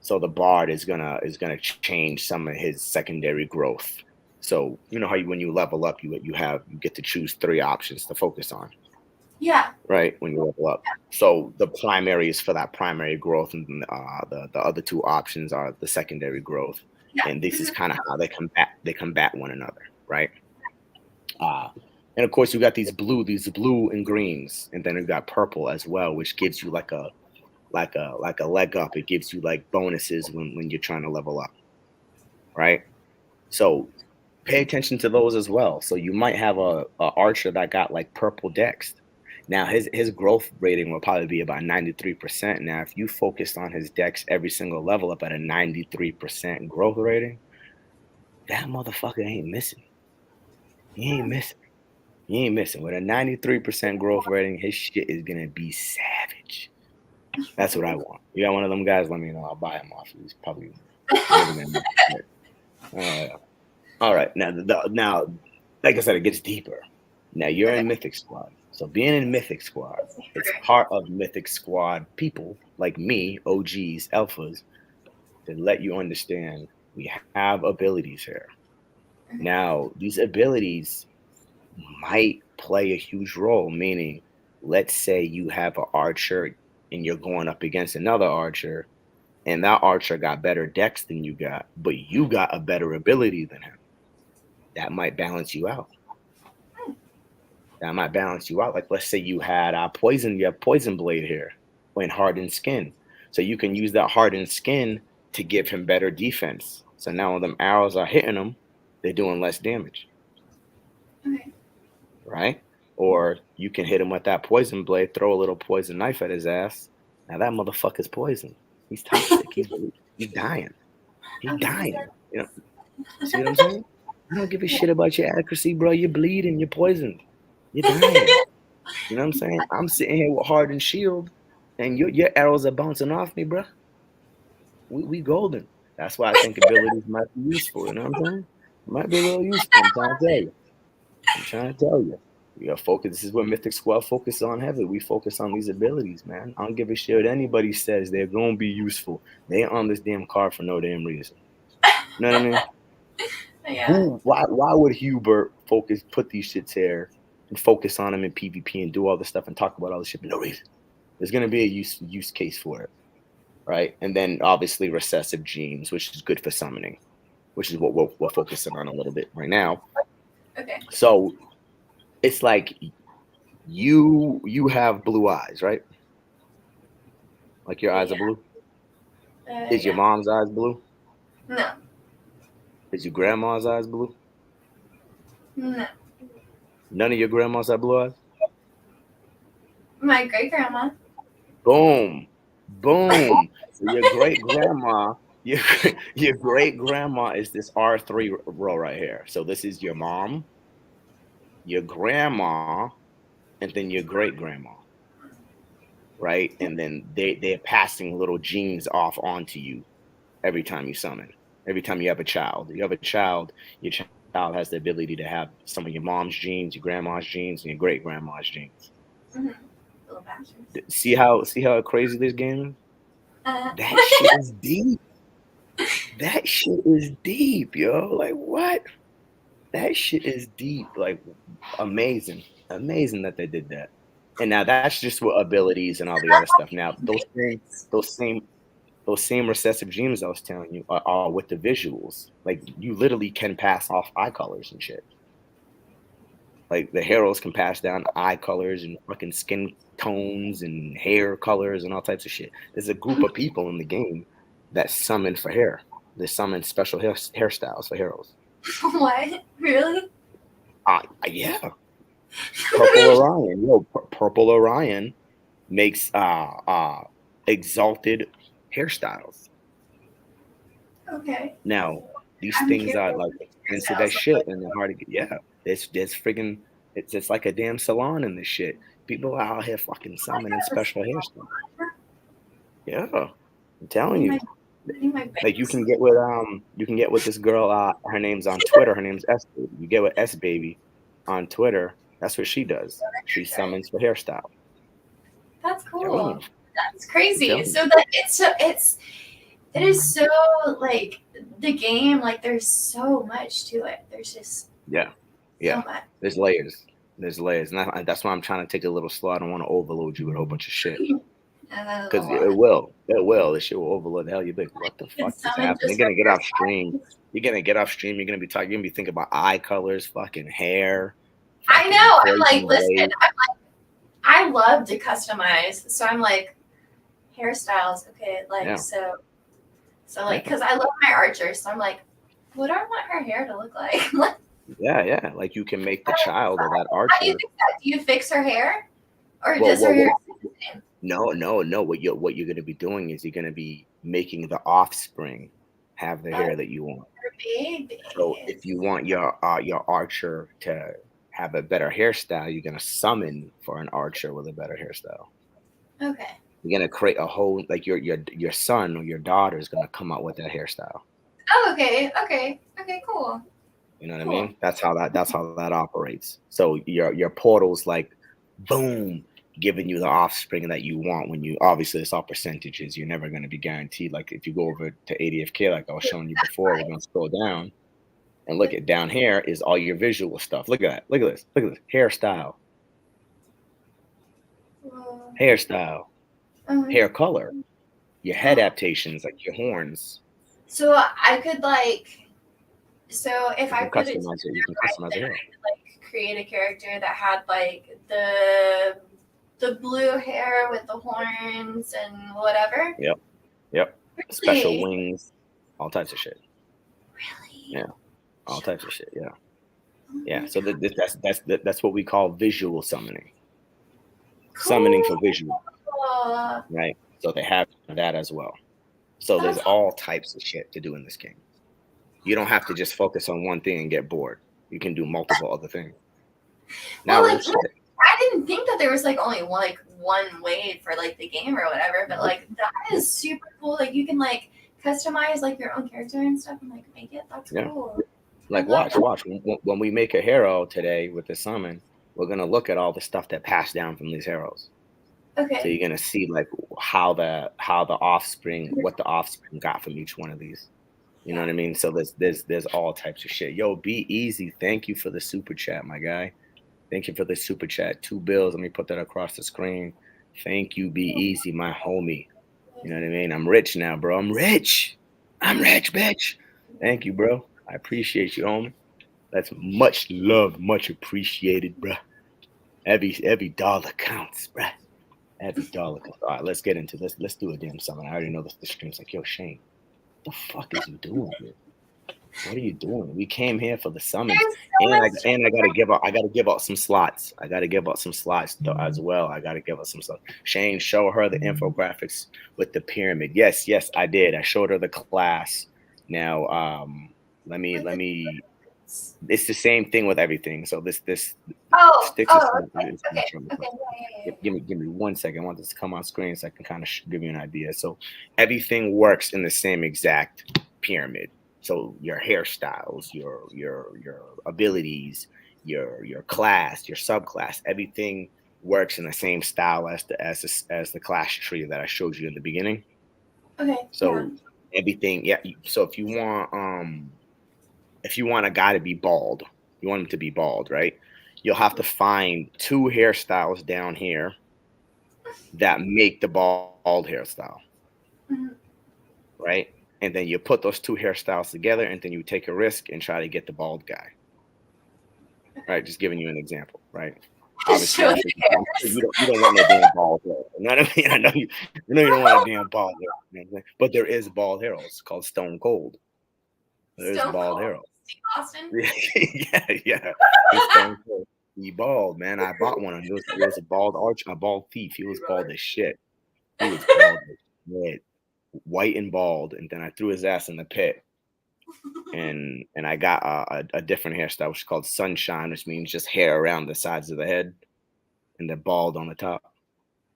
So the bard is gonna change some of his secondary growth. So you know how when you level up, you get to choose three options to focus on, Yeah. right? When you level up. So the primary is for that primary growth, and the other two options are the secondary growth. Yeah. And this is Mhm. kind of how they combat one another, right? Uh, and of course, you got these blue and greens, and then you got purple as well, which gives you like a leg up. It gives you like bonuses when you're trying to level up, right? So pay attention to those as well. So you might have a archer that got like purple dex. Now his growth rating will probably be about 93%. Now, if you focused on his dex every single level up at a 93% growth rating, that motherfucker ain't missing. He ain't Hmm. missing. He ain't missing. With a 93% growth rating, his shit is gonna be savage. That's what I want. You got one of them guys, let me know. I'll buy him off you. He's probably never gonna make it. All right. Now, like I said, it gets deeper. Now you're Okay. in Mythic Squad. So being in Mythic Squad, it's part of Mythic Squad people like me, OGs, alphas, to let you understand we have abilities here. Now, these abilities might play a huge role, meaning, let's say you have an archer and you're going up against another archer, and that archer got better dex than you got, but you got a better ability than him. That might balance you out. That might balance you out. Like let's say you have poison blade here, playing hardened skin. So you can use that hardened skin to give him better defense. So now when them arrows are hitting him, they're doing less damage, Okay. right? Or you can hit him with that poison blade, throw a little poison knife at his ass. Now that motherfucker's poison. He's toxic. He's dying. He Okay, dying. You know, see what I'm saying? I don't give a shit about your accuracy, bro. You're bleeding. You're poisoned. You're dying. You know what I'm saying? I'm sitting here with hardened shield, and your arrows are bouncing off me, bro. We golden. That's why I think abilities might be useful. You know what I'm saying? It might be a little useful. I'm trying to tell you. I'm trying to tell you. We are focused. This is what Mythic Squad focuses on heavily. We focus on these abilities, man. I don't give a shit what anybody says. They're gonna be useful. They ain't on this damn card for no damn reason. You know what I mean? yeah. Why would Hubert put these shits here and focus on them in PvP and do all this stuff and talk about all this shit for no reason? There's gonna be a use case for it, right? And then obviously recessive genes, which is good for summoning, which is what we're focusing on a little bit right now. Okay. So it's like you have blue eyes, right? Like your eyes are blue. Is your Yeah. mom's eyes blue? No. Is your grandma's eyes blue? No. None of your grandmas have blue eyes? My great grandma. Boom. Boom. So your great grandma, your great grandma is this R3 row right here. So this is your mom, your grandma, and then your great grandma. Right? And then they're passing little genes off onto you every time you summon. Every time you have a child. You have a child, your child has the ability to have some of your mom's genes, your grandma's genes, and your great grandma's genes. Mm-hmm. Little bastards. See how crazy this game is? Uh, That shit is deep. That shit is deep, yo. Like what? That shit is deep. Like amazing. Amazing that they did that. And now that's just with abilities and all the other stuff. Now those same recessive genes I was telling you are with the visuals. Like you literally can pass off eye colors and shit. Like the heroes can pass down eye colors and fucking skin tones and hair colors and all types of shit. There's a group of people in the game that summon for hair. They summon special hairstyles for heroes. what? Really? Yeah. Purple Orion. Purple Orion makes exalted hairstyles. Okay. Now, these I'm things are curious. like expensive as shit and they're hard to get. Yeah. There's friggin' it's like a damn salon in this shit. People are out here fucking summoning special hairstyles. Yeah. I'm telling In you. my, in my Like banks. you can get with this girl, her name's on Twitter, her name's S Baby. You get with S Baby on Twitter, that's what she does. She summons for hairstyle. That's I'm telling cool. you. That's I'm crazy. telling you. So that it is so like the game. Like there's so much to it. There's just Yeah. so Yeah. much. There's layers. There's layers. And that's why I'm trying to take it a little slow. I don't want to overload you with a whole bunch of shit. And then a Because lot. it will. It will. This shit will overload the hell. You'll be like, what the You can fuck just summon happened? You're just gonna from get your off stream. You're gonna get off stream. You're gonna be talking. You're gonna be thinking about eye colors, fucking hair. I Fucking know. I'm like, poison listen. blade. I love to customize. So I'm like, hairstyles. Okay, like Yeah. so like because I love my archer. So I'm like, what do I want her hair to look like? Yeah. Like you can make the child of that How do you archer. fix that? Do you fix her hair, or Well, does her hair? no. What you're gonna be doing is you're gonna be making the offspring have the hair that you want. Baby. So if you want your archer to have a better hairstyle, you're gonna summon for an archer with a better hairstyle. Okay. You're gonna create a whole like your son or your daughter is gonna come out with that hairstyle. Oh, okay. Okay. Okay. Cool. You know what I Cool. mean? That's how that operates. So your portal's like boom, giving you the offspring that you want when you obviously it's all percentages. You're never gonna be guaranteed. Like if you go over to ADFK, like I was showing you before, we're gonna scroll down and look at down here is all your visual stuff. Look at that. Look at this. Look at this. Hairstyle. Hairstyle. Hair color. Your head adaptations, like your horns. So I could like, so if You I can put it customize it. You can customize it here. I could like create a character that had like the blue hair with the horns and whatever. Yep. Really? Special wings, all types of shit. Really? Yeah. All types of shit. Yeah. Yeah. So that's what we call visual summoning. Cool. Summoning for visual. Right. So they have that as well. So there's That's all types of shit to do in this game. You don't have to just focus on one thing and get bored. You can do multiple other things. Now, well, real like shit. I didn't think that there was like only one way for like the game or whatever, but like that is super cool. Like you can like customize like your own character and stuff and like make it. That's Yeah. cool. Like, watch. When we make a hero today with the summon, we're gonna look at all the stuff that passed down from these heroes. So Okay. you're gonna see like how the offspring, what the offspring got from each one of these. You know what I mean? So there's all types of shit. Yo, be easy. Thank you for the super chat, my guy. Thank you for the super chat. 2 bills. Let me put that across the screen. Thank you, be easy, my homie. You know what I mean? I'm rich now, bro. I'm rich, bitch. Thank you, bro. I appreciate you, homie. That's much love, much appreciated, bro. Every dollar counts, bro. Every dollar counts. All right, let's get into this. Let's do a damn summon. I already know the stream's like, yo, Shane, what the fuck is you doing here? What are you doing? We came here for the summons, and I gotta give out some slots. I gotta give out some slots as well. I gotta give out some slots. Shane, show her the infographics with the pyramid. Yes, I did. I showed her the class. Now, let me. It's the same thing with everything. So this Stycks Okay. Give me 1 second. I want this to come on screen so I can kind of give you an idea. So everything works in the same exact pyramid. So your hairstyles, your abilities, your class, your subclass, everything works in the same style as the class tree that I showed you in the beginning. Okay. So everything, yeah. So if you want a guy to be bald, you want him to be bald, right? You'll have to find 2 hairstyles down here that make the bald hairstyle, right? And then you put those 2 hairstyles together, and then you take a risk and try to get the bald guy. Right? Just giving you an example, right? Obviously, you don't want no damn bald hair. You know what I mean? I know you don't want a damn bald hair. You know what I'm saying? But there is bald hair. It's called Stone Cold. There's bald hair. Austin? Yeah. It's Stone Cold. He bald, man. I bought one. It was a bald thief. He was bald as shit. He was bald as shit. White and bald, and then I threw his ass in the pit, and I got a different hairstyle, which is called sunshine, which means just hair around the sides of the head, and then bald on the top.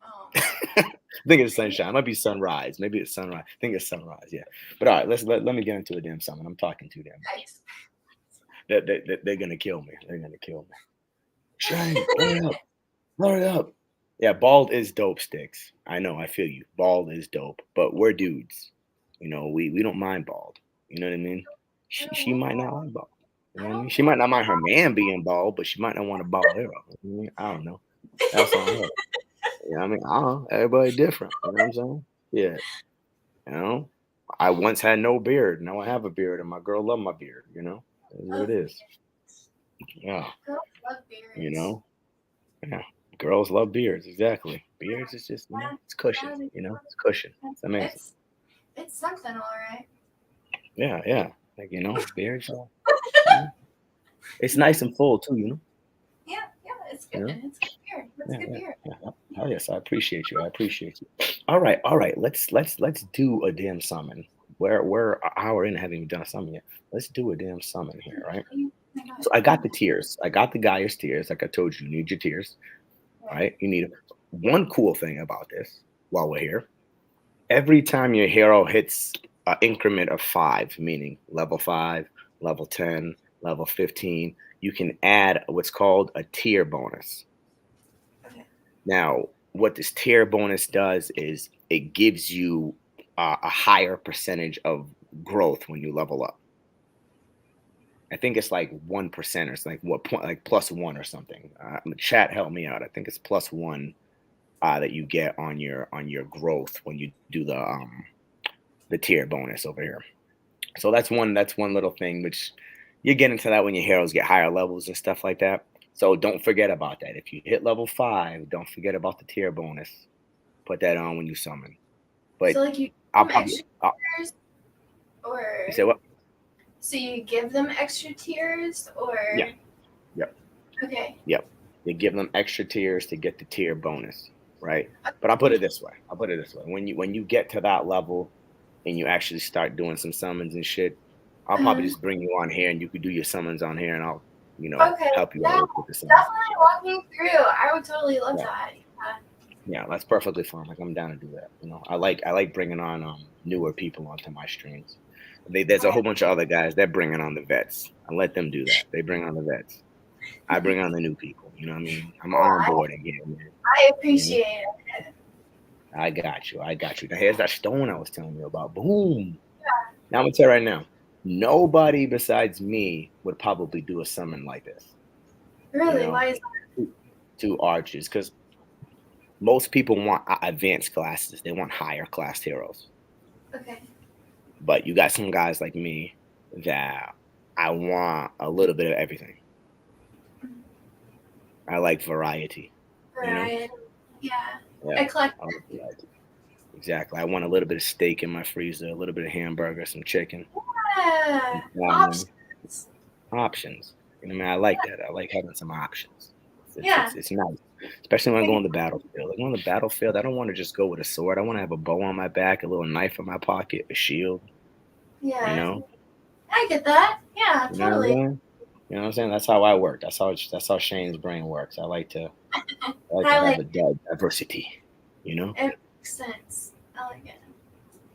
Oh. I think it's sunshine. It might be sunrise. Maybe it's sunrise. I think it's sunrise. Yeah. But all right, let me get into a damn summon. I'm talking too damn much. They're gonna kill me. They're gonna kill me. Shane, hurry up. Yeah, bald is dope, Stycks. I know, I feel you. Bald is dope, but we're dudes. You know, we don't mind bald. You know what I mean? She might not like bald. You know what I mean? She might not mind her man being bald, but she might not want a bald hero. You know what I mean? I don't know. That's on her. You know what I mean? I don't know. Everybody different. You know what I'm saying? Yeah. You know? I once had no beard. Now I have a beard, and my girl loved my beard. You know? That's what it is. Yeah. Girls love beards. You know? Yeah. Girls love beards, exactly. Beards is just, it's cushion, it's cushion. It's amazing. It's something, all right. Yeah. Like, beards, it's nice and full too, Yeah, it's good. It's good beard. It's good beard. Yeah. Oh yes, I appreciate you. All right. Let's do a damn summon. We're an hour in, haven't even done a summon yet. Let's do a damn summon here, right? So I got the tiers. I got the Gaia's tiers. Like I told you, you need your tiers. Right? You need one cool thing about this while we're here. Every time your hero hits an increment of 5, meaning level 5, level 10, level 15, you can add what's called a tier bonus. Okay. Now, what this tier bonus does is it gives you a higher percentage of growth when you level up. I think it's like 1% or something, like +1 or something. Chat, help me out. I think it's +1 that you get on your growth when you do the tier bonus over here. So that's one little thing, which you get into that when your heroes get higher levels and stuff like that. So don't forget about that. If you hit level 5, don't forget about the tier bonus. Put that on when you summon. But so like I'll probably or you say what? So you give them extra tiers, or Yep. Okay. Yep. You give them extra tiers to get the tier bonus, right? But I'll put it this way. When you get to that level, and you actually start doing some summons and shit, I'll probably just bring you on here and you could do your summons on here and I'll, Okay, help you yeah, out with the summons. definitely walk me through. I would totally love Yeah. that. Yeah, that's perfectly fine. Like I'm down to do that. I like bringing on newer people onto my streams. There's a whole bunch of other guys that bringing on the vets. I let them do that. They bring on the vets. I bring on the new people. You know what I mean? I'm onboarding here, man. I appreciate it. I got you. I got you. Now here's that stone I was telling you about. Boom. Now I'm gonna tell you right now. Nobody besides me would probably do a summon like this. Really? Why is Two archers, because most people want advanced classes. They want higher class heroes. that? Okay. But you got some guys like me that I want a little bit of everything. I like variety. Right. Yeah. Yeah. Eclectic. I like variety. Exactly. I want a little bit of steak in my freezer, a little bit of hamburger, some chicken. Yeah. Options. Options. You know what I mean? I like that. I like having some options. It's nice. Especially when I go on the battlefield. Like on the battlefield, I don't want to just go with a sword. I want to have a bow on my back, a little knife in my pocket, a shield. Yeah. You know? I get that. Yeah, You know what I'm totally. saying? You know what I'm saying? That's how I work. That's how Shane's brain works. I like to have a diversity, It makes sense. I like it.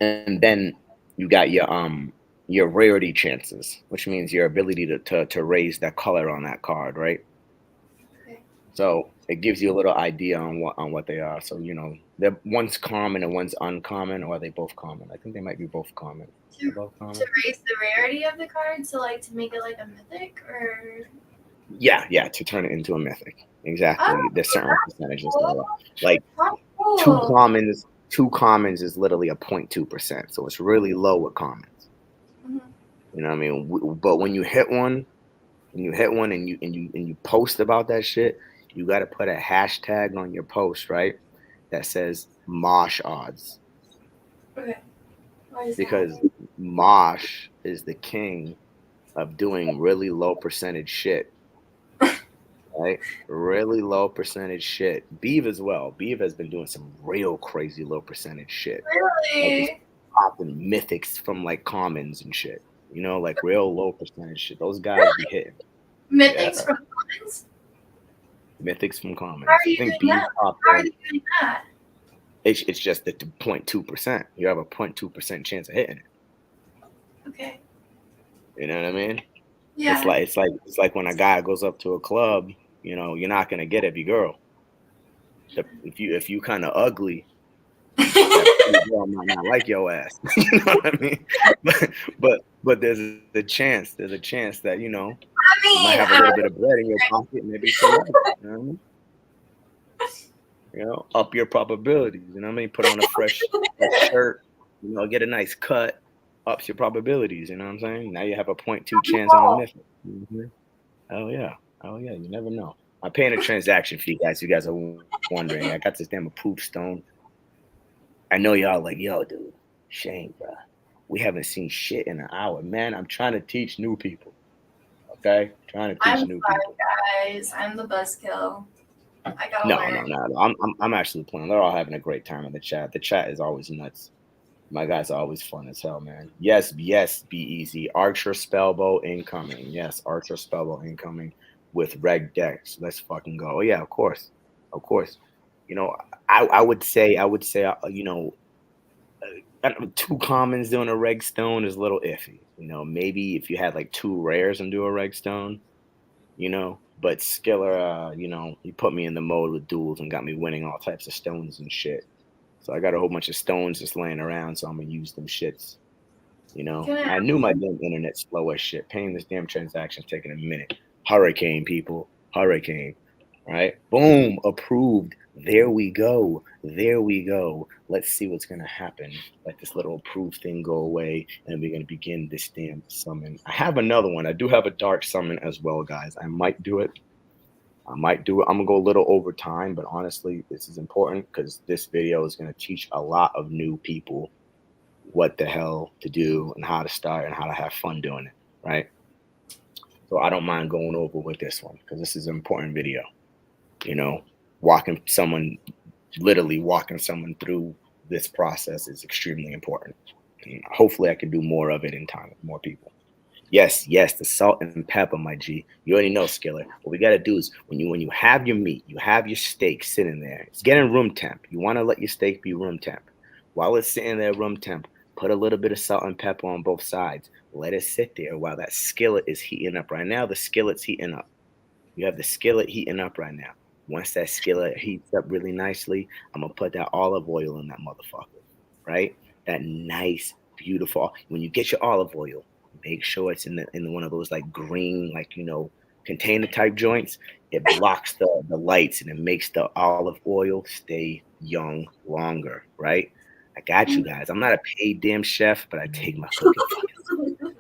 And then you got your rarity chances, which means your ability to raise that color on that card, right? Okay. So it gives you a little idea on what they are. So they're one's common and one's uncommon, or are they both common? I think they might be both common. To, Both common. to raise the rarity of the card, so like to make it like a mythic, or Yeah, to turn it into a mythic. Exactly. There's certain percentages cool. like Cool. two commons is literally a 0.2%. So it's really low with commons. Mhm. You know what I mean? But when you hit one, and you post about that shit, you got to put a hashtag on your post, right? That says Mosh odds. Okay. Why is Because that? Mosh is the king of doing really low percentage shit. Right? Really low percentage shit. Beav as well. Beav has been doing some real crazy low percentage shit. Really? Like popping mythics from like commons and shit. Like real low percentage shit. Those guys be hitting. Mythics from commons? Mythics from commons. How are you I think doing that? How are you doing that? It's just the 0.2%. You have a 0.2% chance of hitting it. Okay. You know what I mean? Yeah. It's like when a guy goes up to a club, you're not gonna get every girl. If you kind of ugly, that girl might not like your ass. You know what I mean? But there's a chance that you might have a little bit of bread in your pocket, maybe some money. You know what I mean? Up your probabilities. You know what I mean? Put on a fresh shirt. Get a nice cut. Ups your probabilities. You know what I'm saying? Now you have a 0.2 chance on a mythic. Mm-hmm. Oh yeah. You never know. I'm paying a transaction fee, guys. You guys are wondering. I got this damn approved stone. I know y'all like, yo, dude, Shane, bro. We haven't seen shit in an hour, man. I'm trying to teach new people. Okay, trying to teach new people. Guys, I'm the buzzkill. I gotta No. learn. I'm actually playing. They're all having a great time in the chat. The chat is always nuts. My guys are always fun as hell, man. Yes, be easy. Archer Spellbow incoming. Yes, Archer Spellbow incoming with reg decks. Let's fucking go. Oh yeah, of course. I would say, two commons doing a reg stone is a little iffy. Maybe if you had like two rares and do a reg stone, but Skiller, he put me in the mode with duels and got me winning all types of stones and shit. So I got a whole bunch of stones just laying around, so I'm gonna use them shits. I knew my damn internet's slow as shit. Paying this damn transaction's taking a minute. Hurricane, people. Hurricane. Right? Boom. Approved. There we go. Let's see what's gonna happen. Let this little approved thing go away, and we're gonna begin this damn summon. I have another one. I do have a dark summon as well, guys. I might do it. I'm gonna go a little over time, but honestly, this is important because this video is gonna teach a lot of new people what the hell to do and how to start and how to have fun doing it, right? So I don't mind going over with this one because this is an important video. Literally walking someone through this process is extremely important. And hopefully, I can do more of it in time with more people. Yes, yes, the salt and pepper, my G. You already know, Skiller. What we gotta do is when you have your meat, you have your steak sitting there. It's getting room temp. You want to let your steak be room temp. While it's sitting there room temp, put a little bit of salt and pepper on both sides. Let it sit there while that skillet is heating up. Right now, the skillet's heating up. You have the skillet heating up right now. Once that skillet heats up really nicely, I'm gonna put that olive oil in that motherfucker, right? That nice, beautiful. When you get your olive oil, make sure it's in one of those like green, like container type joints. It blocks the lights and it makes the olive oil stay young longer, right? I got you guys. I'm not a paid damn chef, but I take my cooking fucking.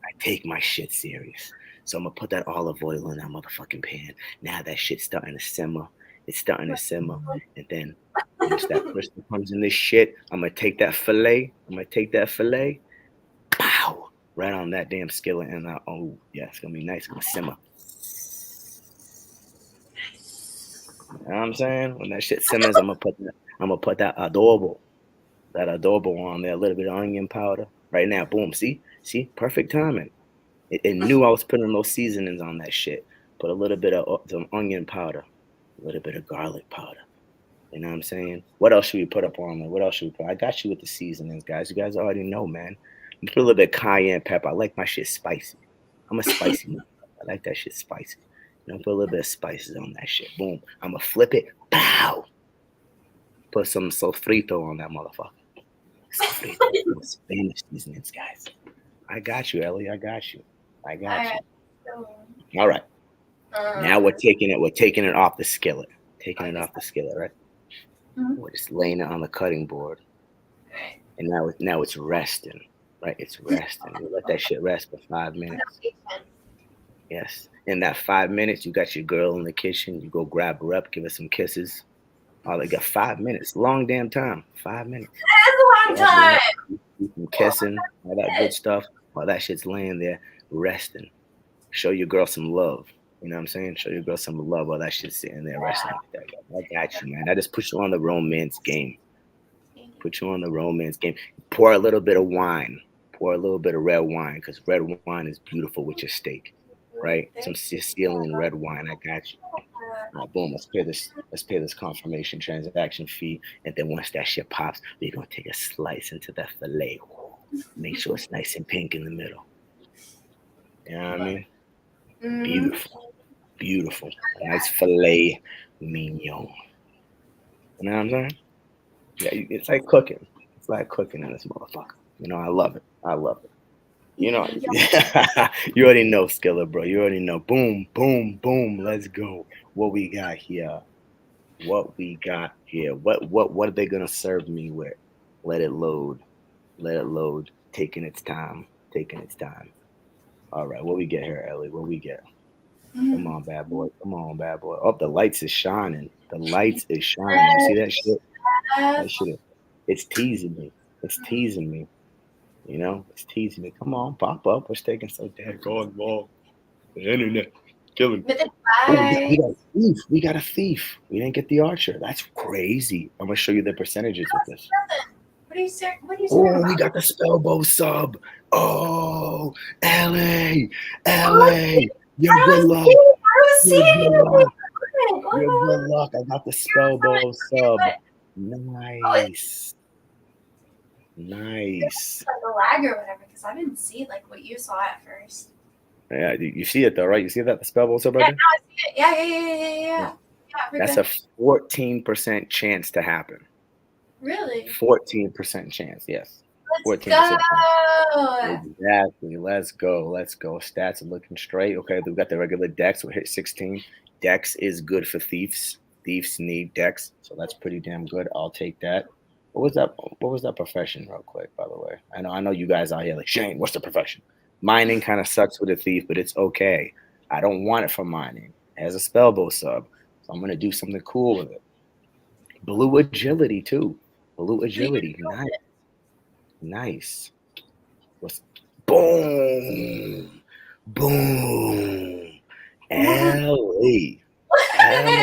I take my shit serious. So I'm gonna put that olive oil in that motherfucking pan. Now that shit's starting to simmer. It's starting to simmer. And then once that crystal comes in this shit, I'm gonna take that filet. Pow! Right on that damn skillet. And oh yeah, it's gonna be nice. It's gonna simmer. You know what I'm saying? When that shit simmers, I'm gonna put that adobo on there, a little bit of onion powder. Right now, boom. See, perfect timing. It knew I was putting those seasonings on that shit. Put a little bit of some onion powder, a little bit of garlic powder. You know what I'm saying? What else should we put up on there? What else should we put? I got you with the seasonings, guys. You guys already know, man. Put a little bit of cayenne pepper. I like my shit spicy. I'm a spicy man. I like that shit spicy. Put a little bit of spices on that shit. Boom. I'm gonna flip it. Pow. Put some sofrito on that motherfucker. Sofrito. Spanish seasonings, guys. I got you, Ellie. I got you. All right. Now we're taking it off the skillet. Right? We're just laying it on the cutting board. And now it's resting. Right? It's resting. We let that shit rest for 5 minutes. Yes. In that 5 minutes, you got your girl in the kitchen. You go grab her up, give her some kisses. Oh, they got 5 minutes. Long damn time. 5 minutes. That's a long time. Some kissing, all that good stuff. While that shit's laying there, resting. Show your girl some love. You know what I'm saying? Show your girl some love while that shit's sitting there resting like that. I got you, man. I just put you on the romance game. Pour a little bit of wine. Pour a little bit of red wine, because red wine is beautiful with your steak, right? Some Sicilian red wine. I got you. All right, boom. Let's pay this confirmation transaction fee, and then once that shit pops, we're gonna take a slice into that filet. Make sure it's nice and pink in the middle. You know what I mean? Beautiful. Nice filet mignon. You know what I'm saying? Yeah, it's like cooking. It's like cooking in this motherfucker. I love it. You already know, Skiller, bro. You already know. Boom, boom, boom. Let's go. What we got here? What are they gonna serve me with? Let it load. Taking its time. All right, what we get here, Ellie? What we get? Come on, bad boy. Oh, the lights is shining. You see that shit? That shit. It's teasing me. It's teasing me. Come on, pop up. What's taking so damn long? The internet killing me. We got a thief. We didn't get the archer. That's crazy. I'm gonna show you the percentages with this. What are you saying? Oh, we got the spellbow sub. Oh, Ellie. You're good luck. You're good luck. I got the spellbow sub. Nice. Like a lag or whatever, because I didn't see like what you saw at first. Yeah, you see it though, right? You see that the spellbow sub right there? Yeah, I see it. Yeah. That's a 14% chance to happen. Really? 14% chance, yes. Let's go. Exactly. Let's go. Stats are looking straight. Okay, we've got the regular dex. We'll hit 16. Dex is good for thieves. Thieves need dex, so that's pretty damn good. I'll take that. What was that profession, real quick, by the way? I know you guys out here like, Shane, what's the profession? Mining kind of sucks with a thief, but it's okay. I don't want it for mining. It has a spellbow sub, so I'm gonna do something cool with it. Blue agility too. Nice. Boom. Ellie. I don't know.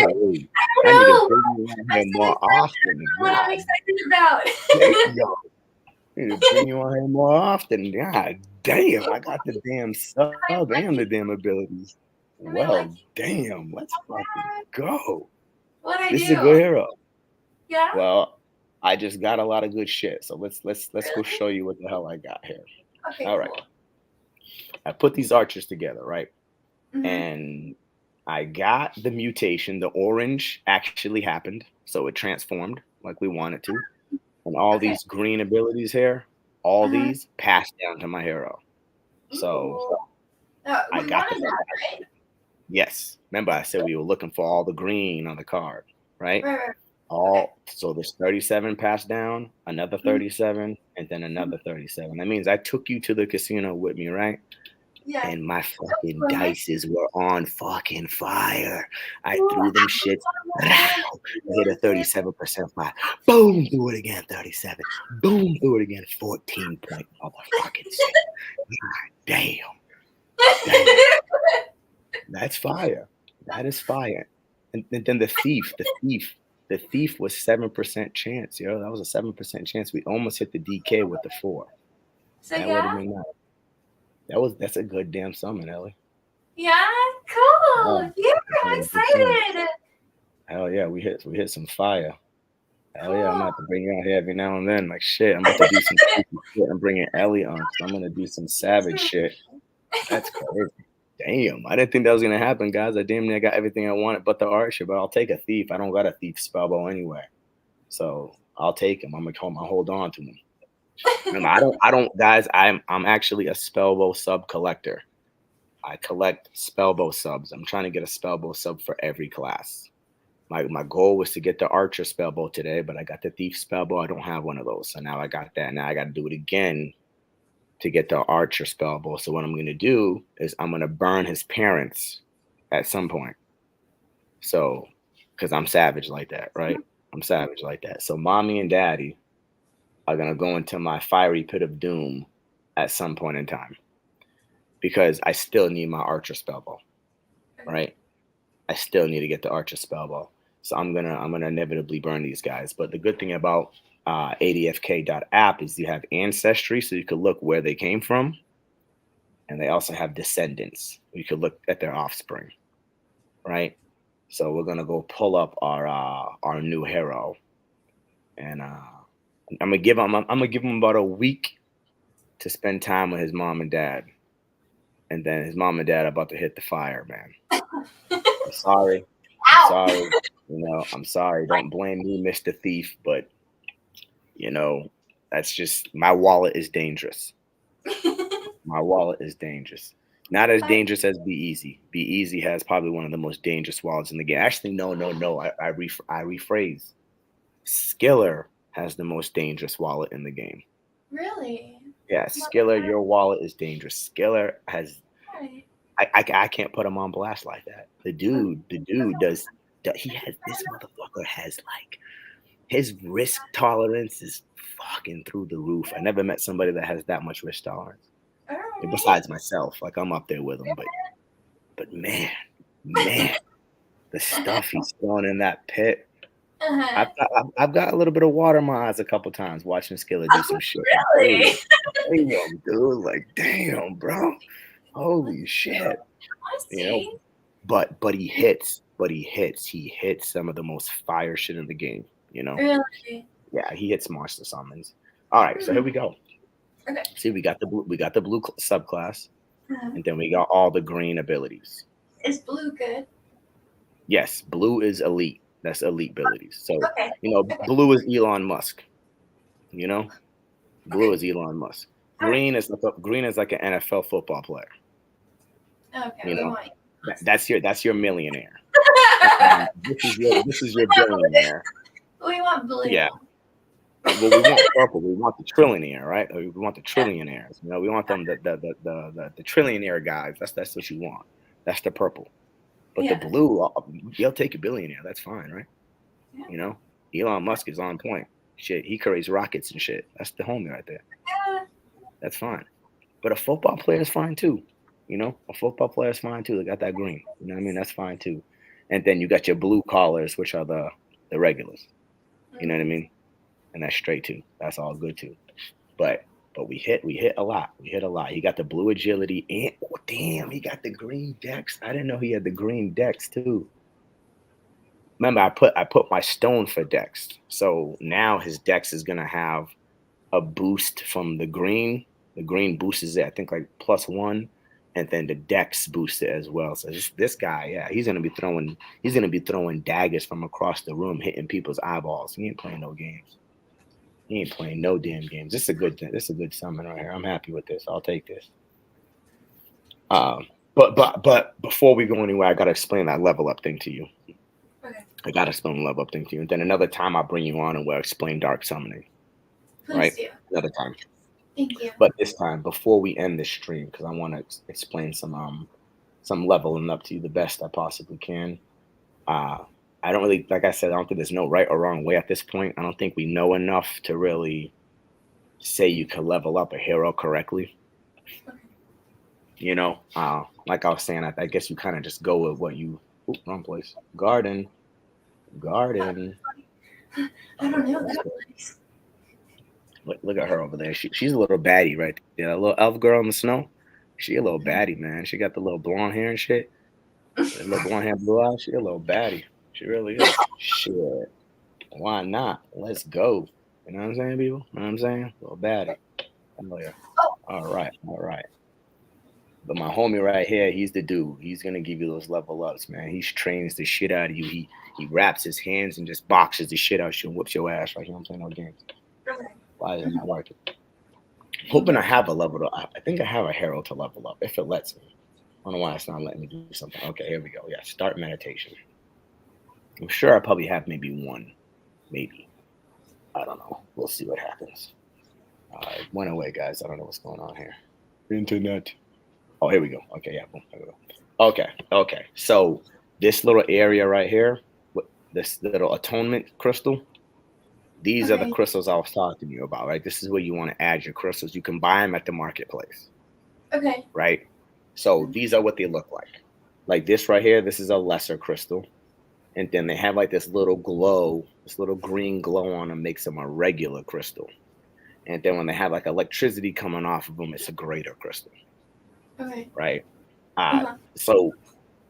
I need to bring you in here more often. What I'm excited about. need to bring you on here more often. God damn, I got the damn sub and the damn abilities. And I like Well, you damn, let's so fucking bad. go. What'd I This is a good do? hero. Yeah? Well, I just got a lot of good shit. So let's go Really? show you what the hell I got here. Okay, All right. cool. I put these archers together, right? Mm-hmm. And I got the mutation. The orange actually happened. So it transformed like we want it to. And all Okay. these green abilities here, all Uh-huh. these passed down to my hero. So Ooh. I We got the wanted that, right? yes. Remember, I said we were looking for all the green on the card, right? Right, right. Okay. All so there's 37 passed down, another Mhm. 37, and then another 37. That means I took you to the casino with me, right? Yeah. And my fucking Fun, right? dices were on fucking fire. I Ooh, threw them shits. I hit a amazing. 37% fire. Boom, threw it again, 37. Boom, threw it again, 14 point motherfucking six. God damn. Damn. That's fire. That is fire. And then the thief was 7% chance, yo. That was a 7% chance. We almost hit the DK with the 4. So That would have yeah? been nice. That's a good damn summon, Ellie. Yeah? Yeah, Cool. Yeah, that I'm was a good summon. excited. Hell yeah, we hit some fire. Hell yeah, I'm Cool. about to bring you out here every now and then. Like shit, I'm about to do some freaky shit. I'm bringing Ellie on, so I'm gonna do some savage shit. That's crazy. Damn, I didn't think that was gonna happen, guys. I damn near got everything I wanted but the archer, but I'll take a thief. I don't got a thief spellbow anyway. So I'll take him. I'm gonna hold on to him. Remember, I don't guys, I'm actually a spellbow sub collector. I collect spellbow subs. I'm trying to get a spellbow sub for every class. My goal was to get the archer spellbow today, but I got the thief spellbow. I don't have one of those. So now I got that. Now I gotta do it again to get the archer spellbow. So what I'm gonna do is I'm gonna burn his parents at some point. So because I'm savage like that, right? I'm savage like that. So mommy and daddy are gonna go into my fiery pit of doom at some point in time because I still need my archer spellbow, right? I still need to get the archer spellbow. So I'm gonna inevitably burn these guys. But the good thing about adfk.app is you have ancestry, so you could look where they came from, and they also have descendants. You could look at their offspring, right? So we're gonna go pull up our new hero, and I'm gonna give him about a week to spend time with his mom and dad, and then his mom and dad are about to hit the fire, man. I'm sorry. I'm Ow! sorry. I'm sorry. Don't blame me, Mr. Thief, but that's just my wallet is dangerous. My wallet is dangerous. Not as I, dangerous as Be Easy. Be Easy has probably one of the most dangerous wallets in the game. Actually, no, no, no. I rephrase. Skiller has the most dangerous wallet in the game. really? Yeah, What Skiller, your wallet is dangerous. Skiller has the I can't put him on blast like that. The dude does. He has this motherfucker has like his risk tolerance is fucking through the roof. I never met somebody that has that much risk tolerance. And Alright. besides myself, like I'm up there with him, but man, the stuff he's throwing in that pit. Uh-huh. I've got a little bit of water in my eyes a couple times watching Skiller do some shit. Like, Really? holy damn, dude! Like, damn, bro, holy shit, I you know. see. But he hits some of the most fire shit in the game. Really? Yeah, he hits monster summons. All right, so here we go. Okay. See, we got the blue subclass, Uh-huh. and then we got all the green abilities. Is blue good? Yes, blue is elite. That's elite abilities. So Okay. Okay. blue is Elon Musk. You know, blue Okay. is Elon Musk. All right. Green is like an NFL football player. Okay. You We know, want that's your millionaire. you. This is your We want blue. billionaire. We want blue. Yeah. Well, we want purple. We want the trillionaire, right? We want the Yeah. trillionaires. We want them the trillionaire guys. That's what you want. That's the purple. But the Yeah. blue, you'll take a billionaire. That's fine, right? Yeah. Elon Musk is on point. Shit, he creates rockets and shit. That's the homie right there. Yeah. That's fine. But a football player is fine too. A football player is fine too. They got that green. You know what I mean? That's fine too. And then you got your blue collars, which are the regulars. You know what I Mhm. mean? And that's straight too. That's all good too. but we hit a lot. We hit a lot. He got the blue agility and oh damn, he got the green dex. I didn't know he had the green dex too. Remember, I put my stone for dex. So now his dex is gonna have a boost from the green. The green boosts it, I think like +1, and then the dex boosts it as well. So this guy, yeah, he's gonna be throwing daggers from across the room, hitting people's eyeballs. He ain't playing no games. He ain't playing no damn games. This is a good thing. This is a good summon right here. I'm happy with this. I'll take this. But before we go anywhere, I gotta explain that level up thing to you. Okay. I gotta explain the level up thing to you, and then another time I'll bring you on and we'll explain dark summoning. Please Right? do. Another time. Thank you. But this time, before we end this stream, because I want to explain some leveling up to you the best I possibly can. I don't really, like I said, I don't think there's no right or wrong way at this point. I don't think we know enough to really say you can level up a hero correctly. Okay. You know, like I was saying, I guess you kind of just go with what you. Oops, wrong place. Garden. I don't know that place. Look at her over there. She's a little baddie right there. A little elf girl in the snow. She a little baddie, man. She got the little blonde hair and shit. The little blonde hair, blue eyes. She a little baddie. She really is. Shit. Why not? Let's go. You know what I'm saying, people? You know what I'm saying? Little baddie. Oh, yeah. All right. But my homie right here, he's the dude. He's gonna give you those level ups, man. He trains the shit out of you. He wraps his hands and just boxes the shit out you and whips your ass. Like, you know what I'm saying? No games. Okay. Why is it not working? Hoping I have a level up. I think I have a herald to level up if it lets me. I don't know why it's not letting me do something. Okay, here we go. Yeah, start meditation. I'm sure I probably have maybe one. Maybe. I don't know. We'll see what happens. It went away, guys. I don't know what's going on here. Internet. Oh, here we go. Okay, yeah, boom. Here we go. Okay. So this little area right here, this little atonement crystal, these are the crystals I was talking to you about, right? This is where you want to add your crystals. You can buy them at the marketplace. Okay. Right? So these are what they look like. Like this right here, this is a lesser crystal. And then they have like this little glow, this little green glow on them makes them a regular crystal. And then when they have like electricity coming off of them, it's a greater crystal. Okay. Right? So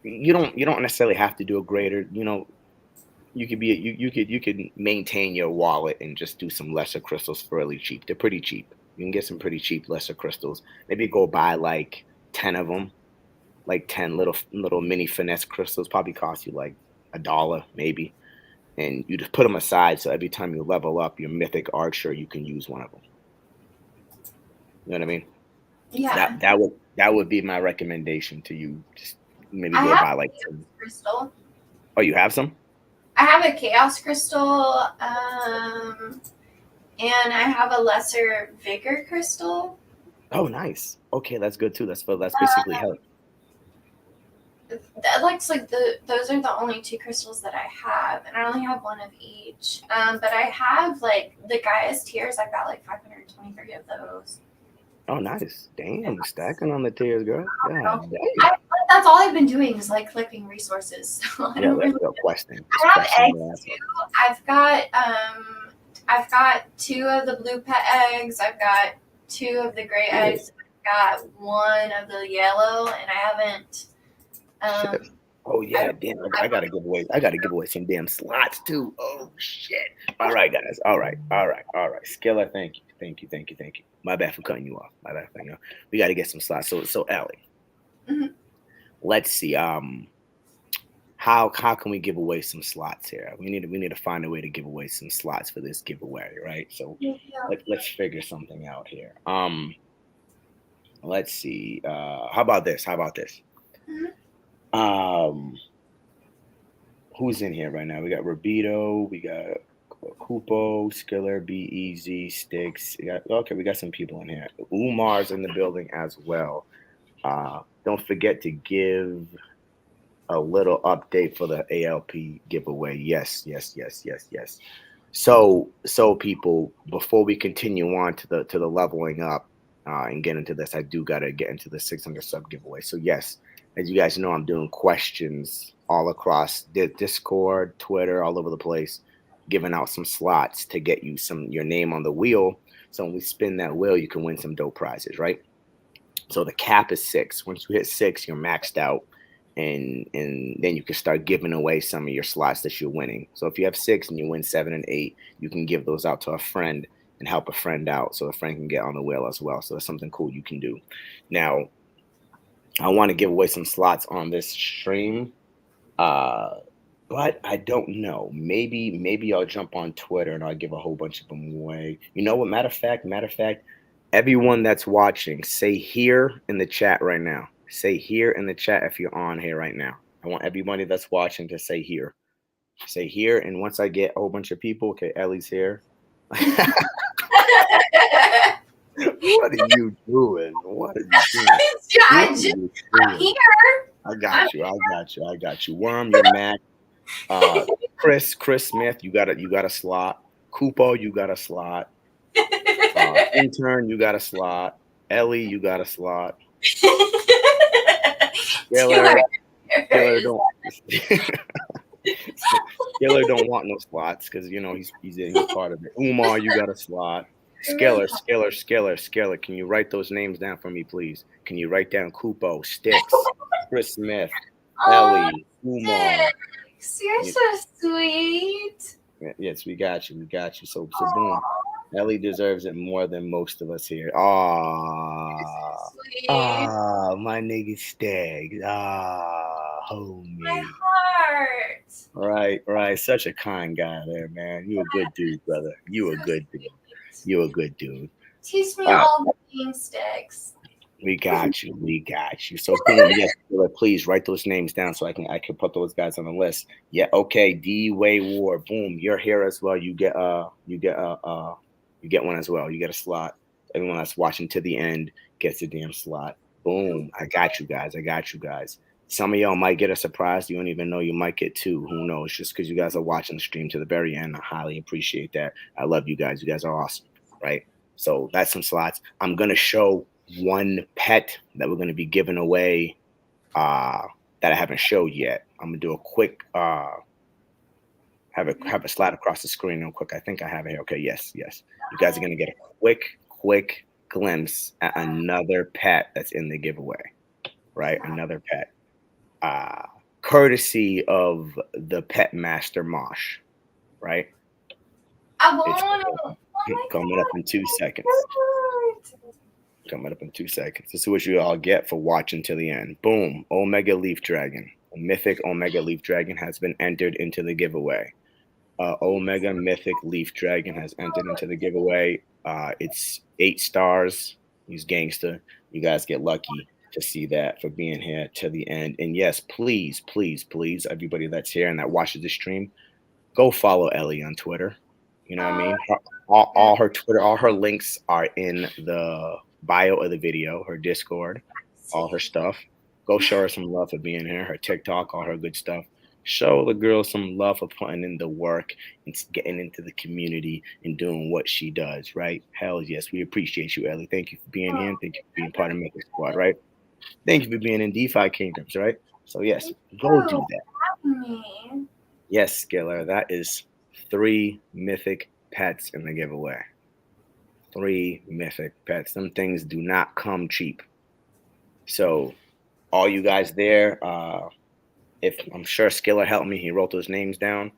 you don't necessarily have to do a greater, you know, you could maintain your wallet and just do some lesser crystals fairly cheap. They're pretty cheap. You can get some pretty cheap lesser crystals. Maybe go buy like 10 of them, like 10 little mini finesse crystals. Probably cost you like $1 maybe, and you just put them aside so every time you level up your mythic archer, you can use one of them. You know what I mean? Yeah. That would be my recommendation to you. Just maybe I go have buy like a 10. crystal. Oh, you have some? I have a chaos crystal, and I have a lesser vigor crystal. Oh, nice. Okay, that's good too. That's basically health. Those are the only two crystals that I have, and I only have one of each. But I have like the Gaia's Tears. I've got like 523 of those. Oh, nice. Damn, stacking on the tears, girl. Yeah, that's all I've been doing is like collecting resources. So I don't really. Questing. I have eggs too. I've got 2 of the blue pet eggs. I've got 2 of the gray eggs. I've got 1 of the yellow, and I haven't. Oh yeah, damn! I gotta give away some damn slots too. Oh shit! All right, guys. All right. Skiller, thank you. My bad for cutting you off. We got to get some slots. So Ellie, let's see. How can we give away some slots here? We need to find a way to give away some slots for this giveaway, right? So let's figure something out here. Let's see. How about this? Who's in here right now? We got Rabito, we got Kupo, Skiller, Be Easy, Stycks. We got some people in here. Umar's in the building as well. Don't forget to give a little update for the ALP giveaway. Yes. So people, before we continue on to the leveling up and get into this, I do gotta get into the 600 sub giveaway. So yes, as you guys know, I'm doing questions all across Discord, Twitter, all over the place, giving out some slots to get you your name on the wheel So when we spin that wheel, you can win some dope prizes, right? So the cap is 6. Once you hit 6, you're maxed out, and then you can start giving away some of your slots that you're winning. So if you have 6 and you win 7 and 8, you can give those out to a friend and help a friend out, so a friend can get on the wheel as well. So that's something cool you can do. Now, I want to give away some slots on this stream, but I don't know. Maybe I'll jump on Twitter and I'll give a whole bunch of them away. You know what? Matter of fact, everyone that's watching, say here in the chat right now. Say here in the chat if you're on here right now. I want everybody that's watching to say here. Say here, and once I get a whole bunch of people, okay, Ellie's here. What are you doing? What are you doing? I What are just, you I'm doing? here. I got you. I got you. I got you. Worm, you're Mac. Chris Smith, you got a slot. Kupo, you got a slot. Intern, you got a slot. Ellie, you got a slot. Skiller don't Skiller don't want no slots because you know he's part of it. Umar, you got a slot. Skiller. Can you write those names down for me, please? Can you write down Kupo, Stycks, Chris Smith, Ellie, Umar? You're so sweet. Yes, we got you. We got you. So boom. Ellie deserves it more than most of us here. My nigga Stag. Homie. My heart. Right. Such a kind guy there, man. You a good dude, brother. You a good dude. You a good dude. Teach me all the game sticks. We got you. So boom, yes, please write those names down so I can put those guys on the list. Yeah, okay. D Way War. Boom, you're here as well. You get one as well. You get a slot. Everyone that's watching to the end gets a damn slot. Boom. I got you guys. Some of y'all might get a surprise. You don't even know you might get 2. Who knows? Just because you guys are watching the stream to the very end. I highly appreciate that. I love you guys. You guys are awesome. Right? So that's some slots. I'm gonna show one pet that we're going to be giving away that I haven't showed yet. I'm gonna do a quick have a slide across the screen real quick. I think I have it here. Okay, yes. You guys are gonna get a quick glimpse at another pet that's in the giveaway. Right? Another pet. Courtesy of the pet master Mosh. Right? I want coming up in 2 seconds. This is what you all get for watching to the end. Boom. Omega Leaf Dragon. A Mythic Omega Leaf Dragon has been entered into the giveaway. Omega Mythic Leaf Dragon has entered into the giveaway. It's 8 stars. He's gangster. You guys get lucky to see that for being here to the end. And yes, please, everybody that's here and that watches the stream, go follow Ellie on Twitter. You know what I mean? All her Twitter, all her links are in the bio of the video, her Discord, all her stuff. Go show her some love for being here, her TikTok, all her good stuff. Show the girl some love for putting in the work and getting into the community and doing what she does, right? Hell yes, we appreciate you, Ellie. Thank you for being here and thank you for being part of Mythic Squad, right? Thank you for being in DeFi Kingdoms, right? So yes, go do that. Yes, Skiller, that is 3 mythic pets in the giveaway. 3 mythic pets. Some things do not come cheap. So all you guys there, if I'm sure Skiller helped me, he wrote those names down.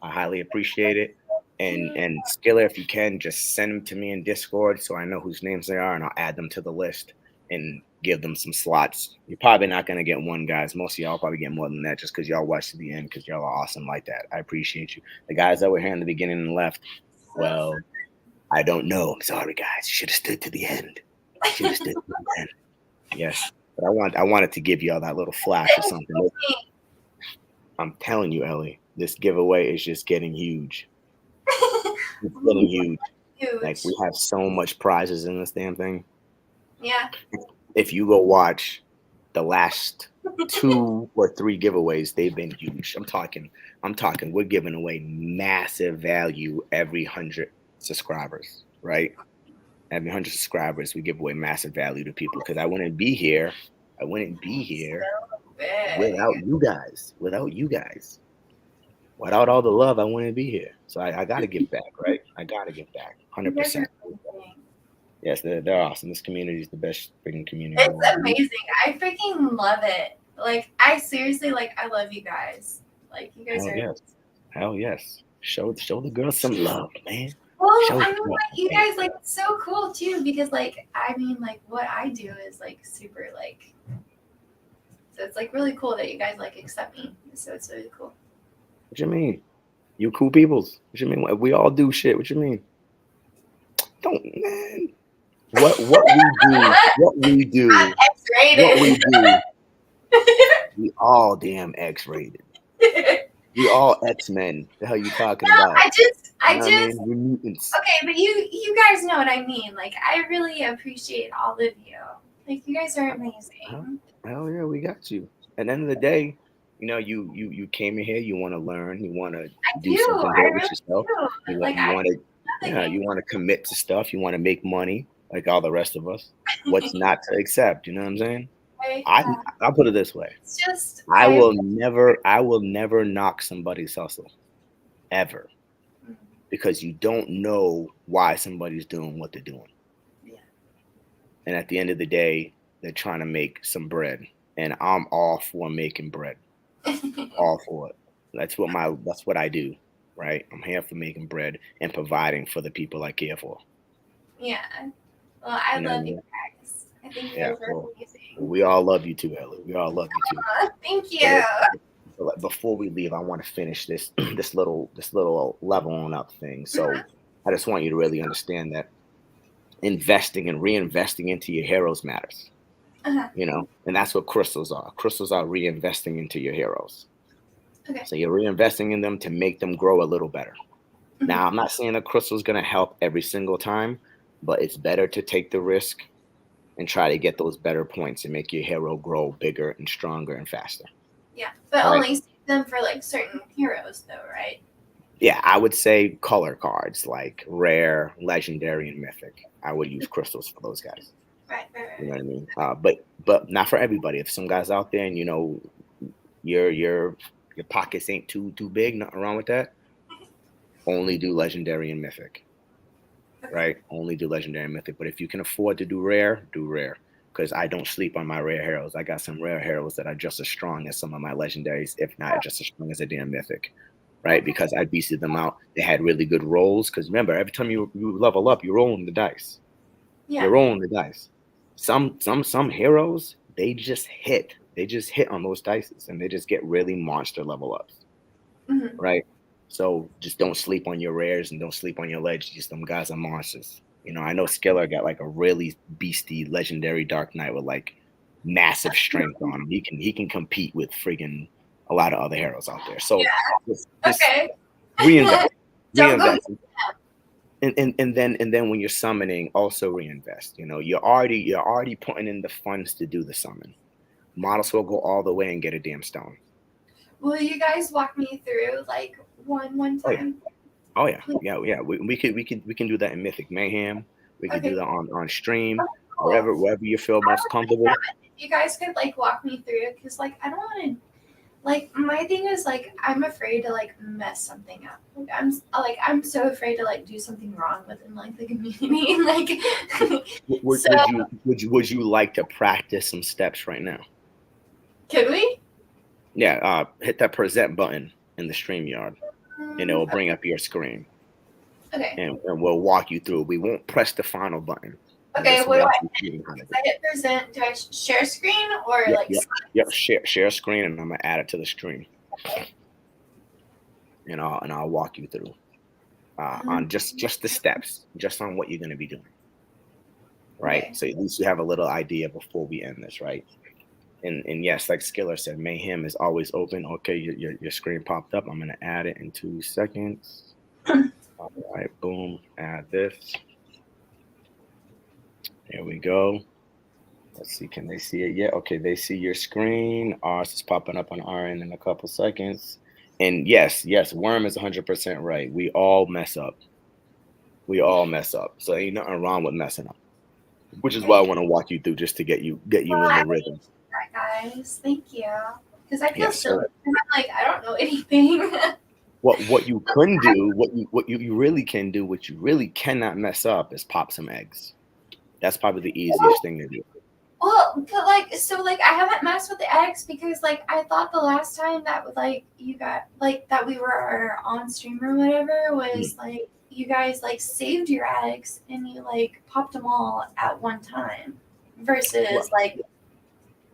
I highly appreciate it. And Skiller, if you can, just send them to me in Discord so I know whose names they are and I'll add them to the list and give them some slots. You're probably not going to get 1, guys. Most of y'all probably get more than that just because y'all watch to the end because y'all are awesome like that. I appreciate you. The guys that were here in the beginning and left, well, I don't know. I'm sorry, guys. You should have stood to the end. Yes. But I wanted to give y'all that little flash or something. I'm telling you, Ellie, this giveaway is just getting huge. It's getting huge. Like, we have so much prizes in this damn thing. Yeah. If you go watch the last 2 or 3 giveaways, they've been huge. I'm talking we're giving away massive value every 100 subscribers, right? Every 100 subscribers, we give away massive value to people because I wouldn't be here without you guys. Without all the love, I wouldn't be here. So I got to give back, right? I got to give back 100%. Yes, they're awesome. This community is the best freaking community in the It's world. amazing. I freaking love it. Like, I seriously, like, I love you guys. Like, you guys Hell are. yes. Hell yes. Show the girls some love, man. Well, Show I the mean, girls like, some you love. guys, like, it's so cool, too, because, like, I mean, like, what I do is, like, super, like, so it's, like, really cool that you guys, like, accept me. So it's really cool. What you mean? You cool peoples. What you mean? We all do shit. What you mean? Don't, man. What we do, I'm what we X-rated. do, we all damn X-rated. We all X-Men. The hell you talking No, about? You I know what I just, mean? We mutants. okay, but you guys know what I mean. Like, I really appreciate all of you. Like, you guys are Hell, amazing. hell yeah, we got you. At the end of the day, you came in here, you want to learn, you want to I do do. something I great with really yourself. do. Like, You I want to love the yeah, you game. want to commit to stuff, you want to make money like all the rest of us. What's not to accept, you know what I'm saying? I Yeah. I'll put it this way. It's just, I will never knock somebody's hustle ever because you don't know why somebody's doing what they're doing. yeah. And at the end of the day, they're trying to make some bread. And I'm all for making bread. All for it. That's what I do, right? I'm here for making bread and providing for the people I care for. yeah. Well, I You know what I love you mean? guys. I think you Yeah. guys are Well, amazing. we all love you too, Ellie. We all love you too. Thank But you. before we leave, I want to finish this this little level on up thing. So I just want you to really understand that investing and reinvesting into your heroes matters. Uh-huh. And that's what crystals are. Crystals are reinvesting into your heroes. Okay. So you're reinvesting in them to make them grow a little better. Mhm. Now, I'm not saying a crystal is going to help every single time, but it's better to take the risk and try to get those better points and make your hero grow bigger and stronger and faster. Yeah. But Right? only save them for like certain heroes, though, right? Yeah, I would say color cards like rare, legendary, and mythic. I would use crystals for those guys. Right, right, You know right. what I mean? But not for everybody. If some guys out there and your pockets ain't too big, nothing wrong with that. Only do legendary and mythic, Okay. right? Only do legendary and mythic. But if you can afford to do rare, do rare. Because I don't sleep on my rare heroes. I got some rare heroes that are just as strong as some of my legendaries, if not just as strong as a damn mythic, right? Okay. Because I beasted them out. They had really good rolls. Because remember, every time you level up, you're rolling the dice. Yeah. You're rolling the dice. Some heroes, they just hit. They just hit on those dices and they just get really monster level ups. Mm-hmm. Right? So just don't sleep on your rares and don't sleep on your legends. Them guys are monsters. I know Skiller got like a really beastie legendary Dark Knight with like massive strength on him. He can compete with friggin' a lot of other heroes out there. So Yeah. just Okay. reinvest, Don't go. reinvest, and then when you're summoning, also reinvest. You're already putting in the funds to do the summon. Might as well go all the way and get a damn stone. Will you guys walk me through like one Oh yeah. time? Oh yeah, Please? yeah. We can do that in Mythic Mayhem. We could do Okay. that on stream, Cool. wherever you feel I most would like that comfortable. if you guys could like walk me through it because like I don't want to like my thing is like I'm afraid to like mess something up. Like I'm so afraid to like do something wrong within like the community. Like Would, so would you would you like to practice some steps right now? could we? Yeah, hit that present button in the stream yard, and it will bring up your screen, Okay. and we'll walk you through. We won't press the final button. We'll Okay. just What do walk I you hit? through how to If do I it. hit present, do I share screen or Yep, like yep, yep. slides? Share screen, and I'm gonna add it to the stream, Okay. and I'll walk you through Um, on just the steps, just on what you're gonna be doing. Right? okay. So at least you have a little idea before we end this, right? And yes, like Skiller said, Mayhem is always open. Okay, your screen popped up. I'm gonna add it in 2 seconds. All right, boom, add this. There we go. Let's see, can they see it yet? Okay, they see your screen. Ours is popping up on our end in a couple seconds. And yes, Worm is 100% right. We all mess up. We all mess up. So ain't nothing wrong with messing up. Which is why I Okay. want to walk you through just to get you Well, in I the rhythm. appreciate that, guys. Thank you. Because I feel Yes, silly. sir. And I'm like, I don't know anything. What you couldn't do, what you really can do, what you really cannot mess up is pop some eggs. That's probably the easiest thing to do. Well, but like, so like, I haven't messed with the eggs because like I thought the last time that like you got like that we were on stream or whatever was like you guys like saved your eggs and you like popped them all at one time versus like.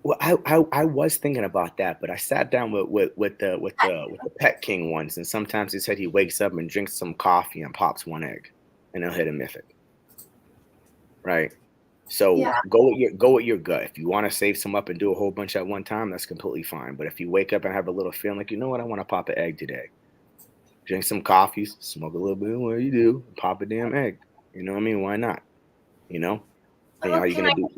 Well, I was thinking about that, but I sat down with the Pet King once, and sometimes he said he wakes up and drinks some coffee and pops one egg, and he'll hit a mythic. Right. So Yeah. go with your gut. If you want to save some up and do a whole bunch at one time, that's completely fine. But if you wake up and have a little feeling like, you know what, I want to pop an egg today, drink some coffees, smoke a little bit, what you do, pop a damn egg. You know what I mean? Why not? You know? And how you gonna do?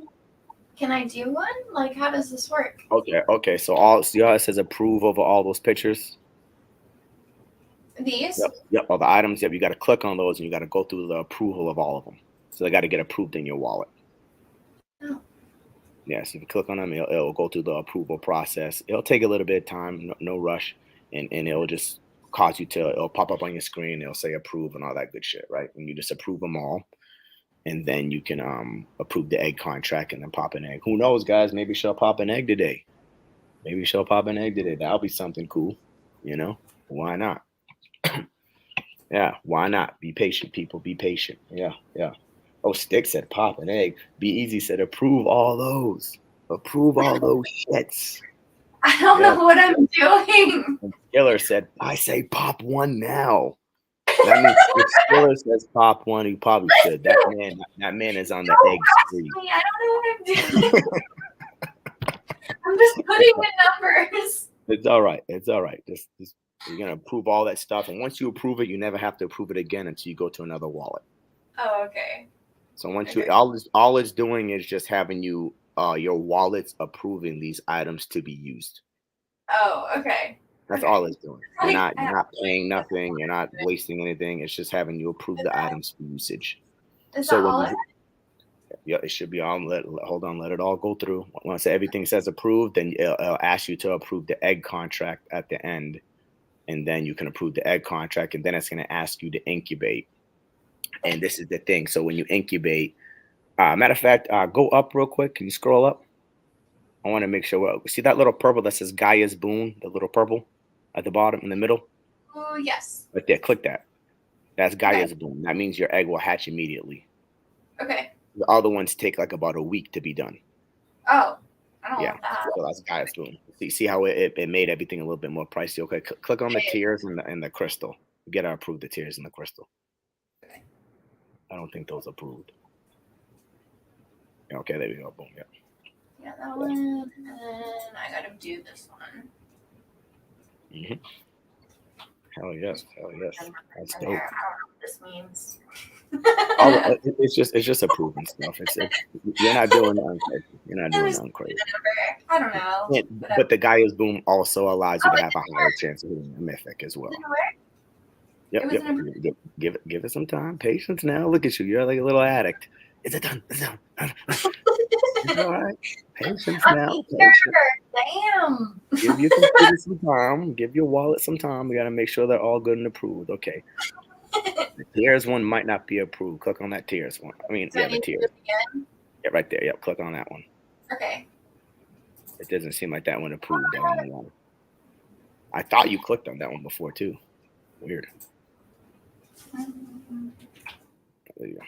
Can I do one? Like, how does this work? Okay. So all see how it says approve over all those pictures. These? Yep. All the items. Yep. You got to click on those, and you got to go through the approval of all of them. So they got to get approved in your wallet. Oh. Yeah. So if you click on them, it'll go through the approval process. It'll take a little bit of time, no rush, and it'll just cause you to. It'll pop up on your screen. It'll say approve and all that good shit, right? And you just approve them all. And then you can approve the egg contract and then pop an egg. Who knows, guys? Maybe she'll pop an egg today. That'll be something cool. You know, why not? Yeah, why not? Be patient, people. Be patient. Yeah. Oh, Stick said pop an egg. Be Easy said approve all those. Approve all those shits. I don't know what I'm doing. And Killer said, I say pop one now. That means if Skiller says pop one, he probably should. That man is on the egg spree. I don't know what I'm doing. I'm just putting the numbers. It's all right. Just you're gonna approve all that stuff, and once you approve it, you never have to approve it again until you go to another wallet. Oh, okay. So once you all it's doing is just having you your wallets approving these items to be used. Oh, okay. That's all it's doing. You're not paying nothing. You're not wasting anything. It's just having you approve the items for usage. Is that all? Yeah, it should be on. Hold on, let it all go through. Once everything says approved, then it'll ask you to approve the egg contract at the end, and then you can approve the egg contract, and then it's going to ask you to incubate. And this is the thing. So when you incubate, matter of fact, go up real quick. Can you scroll up? I want to make sure. See that little purple that says Gaia's Boon, the little purple at the bottom in the middle? Oh, yes. Right there. Click that. That's Gaia's Boon. That means your egg will hatch immediately. Okay. The other ones take like about a week to be done. Oh, I don't want that. So that's Gaia's Boon. See how it made everything a little bit more pricey. Okay, click on the tiers and the crystal. You gotta approve the tiers and the crystal. Okay. I don't think those approved. Okay, there we go. Boom. Yeah. Yeah, that one, and then I gotta do this one. Mm-hmm. Hell yes. That's dope. I don't know what this means. It's just approving stuff. You're not doing nothing crazy. I don't know. Yeah, but the Gaia's Boom also allows you to have a higher chance of hitting a mythic as well. Yep. Give it some time. Patience now. Look at you. You're like a little addict. Is it done? It's done. It's all right. Patience now. Damn. Give your computer some time. Give your wallet some time. We got to make sure they're all good and approved. Okay. The tiers one might not be approved. Click on that tiers one. The tiers. Yeah, right there. Yep. Click on that one. Okay. It doesn't seem like that one approved. I thought you clicked on that one before too. Weird. There you go.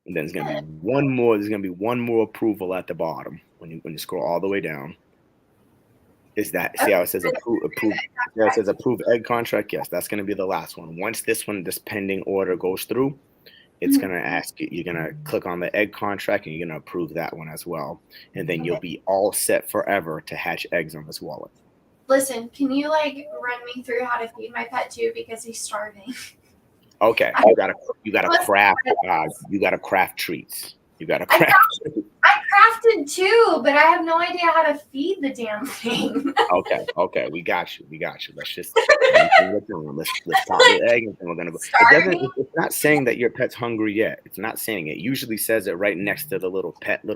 And then there's gonna be one more. There's gonna be one more approval at the bottom when you scroll all the way down. Is that see how it says approve? Yeah, it says approve egg contract. Yes, that's gonna be the last one. Once this pending order goes through, it's gonna ask you. You're gonna click on the egg contract and you're gonna approve that one as well, and then you'll be all set forever to hatch eggs on this wallet. Listen, can you run me through how to feed my pet too because he's starving? Okay, you gotta craft. You gotta craft treats. You gotta craft. I crafted too, but I have no idea how to feed the damn thing. Okay, we got you. Let's just let's pop the egg and then we're gonna go. It's not saying that your pet's hungry yet. It's not saying it. Usually says it right next to the little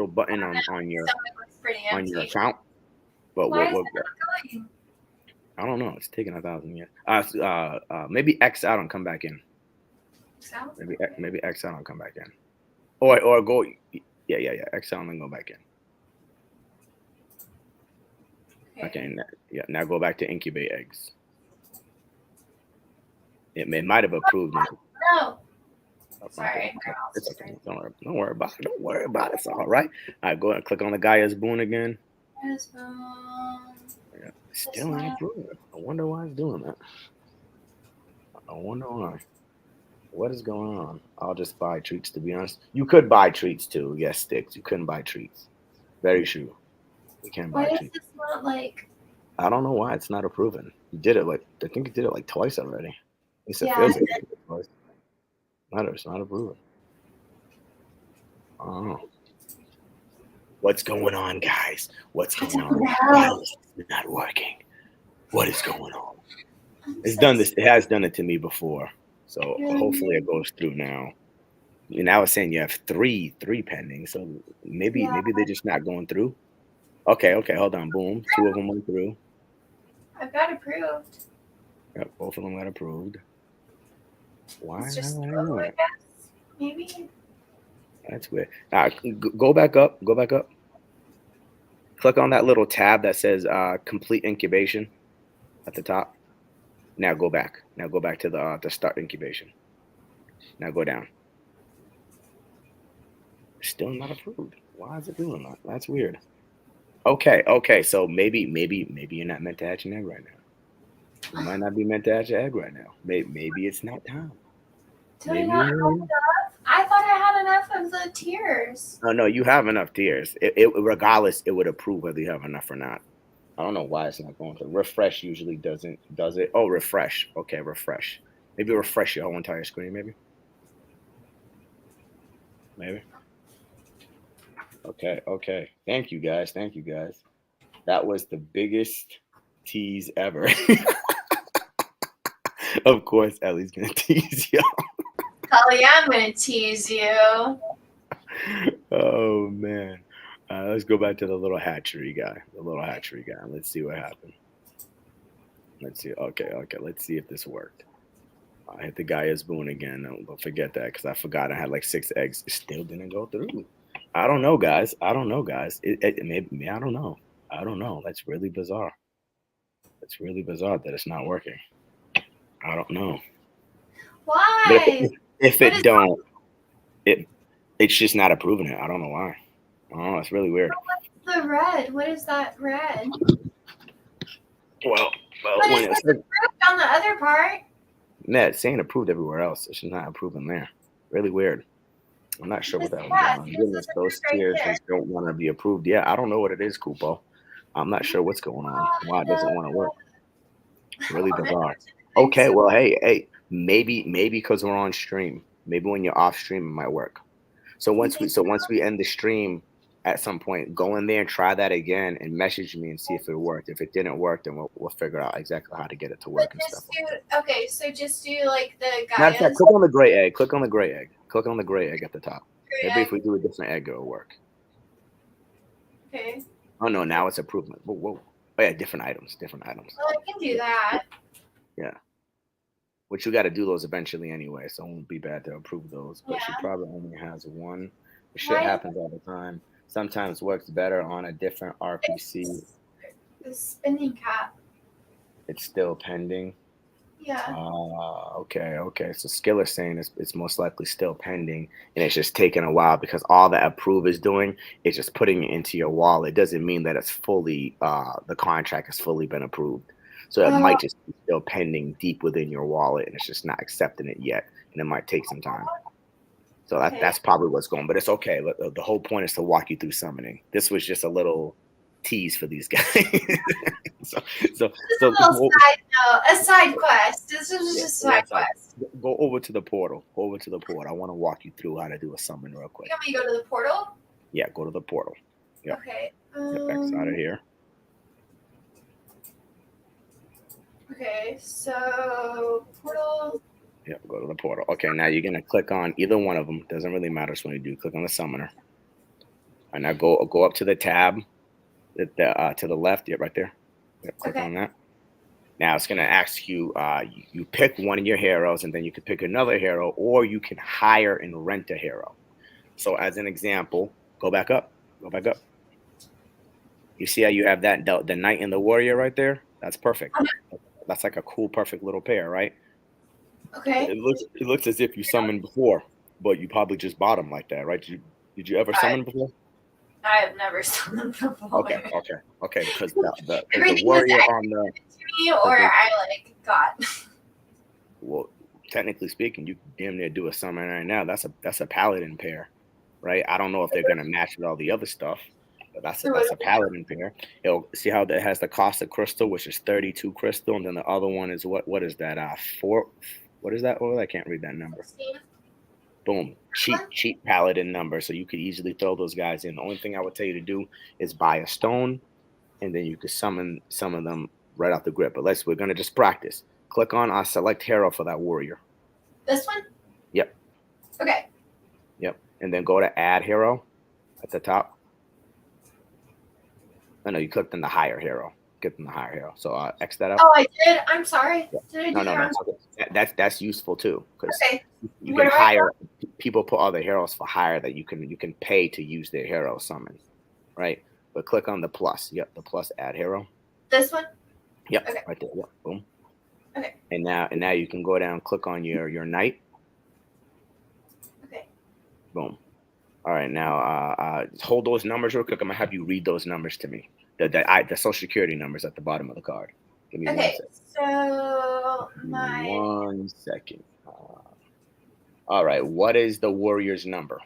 button on your account. But why is it not going? I don't know. It's taking 1,000 years. Maybe X out and come back in. So? Maybe X out and come back in. or go. Yeah. Exile and then go back in. Okay. Now go back to incubate eggs. It might have approved now. No. Sorry. It's okay. Don't worry about it. Don't worry about it. It's all right. All right, go ahead and click on the Gaia's Boon again. Yeah. Still ain't approved. I wonder why it's doing that. I wonder why. What is going on? I'll just buy treats, to be honest. You could buy treats too. Yes, Stycks. You couldn't buy treats. Very true. You can buy Why is treats. this not like? I don't know why it's not approving. You did it I think you did it like twice already. At least it Yeah. feels like you did it twice. It's not approving. I don't know. What's going on, guys? What's going on? Why is it not working? What is going on? It's done this. It has done it to me before. So hopefully it goes through now. And now it's saying you have three pending. So maybe they're just not going through. Okay, hold on. Boom. 2 of them went through. I've got approved. Yep, both of them got approved. Why? It's just I don't slow, know. I guess. Maybe. That's weird. Now go back up. Go back up. Click on that little tab that says complete incubation at the top. Now go back. Now go back to the start incubation. Now go down. Still not approved. Why is it doing that? That's weird. Okay. So maybe you're not meant to hatch an egg right now. You might not be meant to hatch an egg right now. Maybe it's not time. Did I not have enough? I thought I had enough of the tiers. Oh no, you have enough tiers. It regardless, it would approve whether you have enough or not. I don't know why it's not going to. Refresh usually does it. Oh, refresh. Okay, refresh. Maybe refresh your whole entire screen, maybe. Okay. Thank you guys. That was the biggest tease ever. Of course, Ellie's gonna tease y'all. Oh yeah, I'm gonna tease you. Oh man. Let's go back to the little hatchery guy. Let's see what happened. Let's see. Okay. Let's see if this worked. I hit the Gaia's Boon again. Don't forget that because I forgot I had like 6 eggs. It still didn't go through. I don't know, guys. Maybe I don't know. That's really bizarre. It's really bizarre that it's not working. I don't know. Why? If it don't, it's just not approving it. I don't know why. I don't know. It's really weird. What's the red? What is that red? Well, But when it's approved on the other part. Yeah, it's saying approved everywhere else. It's just not approving there. Really weird. I'm not sure what that was going on. Goodness, those tiers just don't want to be approved. Yeah, I don't know what it is, Kupo. I'm not sure what's going on. Why it doesn't want to work. Really bizarre. Okay, well, hey, maybe because we're on stream. Maybe when you're off stream, it might work. So once we end the stream, at some point, go in there and try that again and message me and see if it worked. If it didn't work, then we'll figure out exactly how to get it to work and stuff. So just do like the guy. Matter of fact, click on the gray egg. Click on the gray egg at the top. Maybe if we do a different egg, it'll work. Okay. Oh no, now it's improvement. Whoa. Oh yeah, different items. Well, I can do that. Yeah. Which you got to do those eventually anyway, so it won't be bad to approve those. But she probably only has one. Shit happens all the time. Sometimes works better on a different RPC. The spinning cap. It's still pending. Yeah. Okay. So Skill is saying it's most likely still pending, and it's just taking a while because all that approve is doing is just putting it into your wallet. It doesn't mean that it's fully the contract has fully been approved. So it might just be still pending deep within your wallet, and it's just not accepting it yet, and it might take some time. So that's probably what's going on. But it's okay. The whole point is to walk you through summoning. This was just a little tease for these guys. so a side quest. This is just a side quest. Go over to the portal. I want to walk you through how to do a summon real quick. You want me to go to the portal? Yeah, go to the portal. Yep. Okay. X out of here. Okay, so portal. Yeah, go to the portal. Okay, now you're gonna click on either one of them. Doesn't really matter when you do. Click on the summoner, and now go up to the tab, to the left. Yep, right there. Yep, click on that. Now it's gonna ask you. You pick one of your heroes, and then you can pick another hero, or you can hire and rent a hero. So as an example, go back up. Go back up. You see how you have that the knight and the warrior right there? That's perfect. That's like a cool, perfect little pair, right? Okay. It looks as if you summoned before, but you probably just bought them like that, right? Did you ever I, summon before? I have never summoned before. Okay. Because the Everything was warrior on either the given to me or I like got. well, technically speaking, you can damn near do a summon right now. That's a paladin pair, right? I don't know if they're gonna match with all the other stuff, but that's a, So what that's a paladin pair. It'll see how that has the cost of crystal, which is 32 crystal, and then the other one is what is that? Four. What is that? Oh, I can't read that number. 16? Boom. Cheap paladin number. So you could easily throw those guys in. The only thing I would tell you to do is buy a stone, and then you could summon some of them right off the grip. But we're gonna just practice. Click on select hero for that warrior. This one? Yep. Okay. Yep. And then go to add hero at the top. I know you clicked on the higher hero. Click on the higher hero. So X that out. Oh, I did. I'm sorry. Yeah. Did I do No, that wrong? that's useful too because Okay. you Where can do I hire people put other heroes for hire that you can pay to use their hero summon, right? But click on the plus. Yep, the plus add hero. This one? Yep, Okay. right there. Yep, boom. Okay. And now you can go down, click on your knight. Okay. Boom. All right, now hold those numbers real quick. I'm gonna have you read those numbers to me. The social security numbers at the bottom of the card. Give me 1 Okay. second. So Give me my 1 second. All right, what is the warrior's number?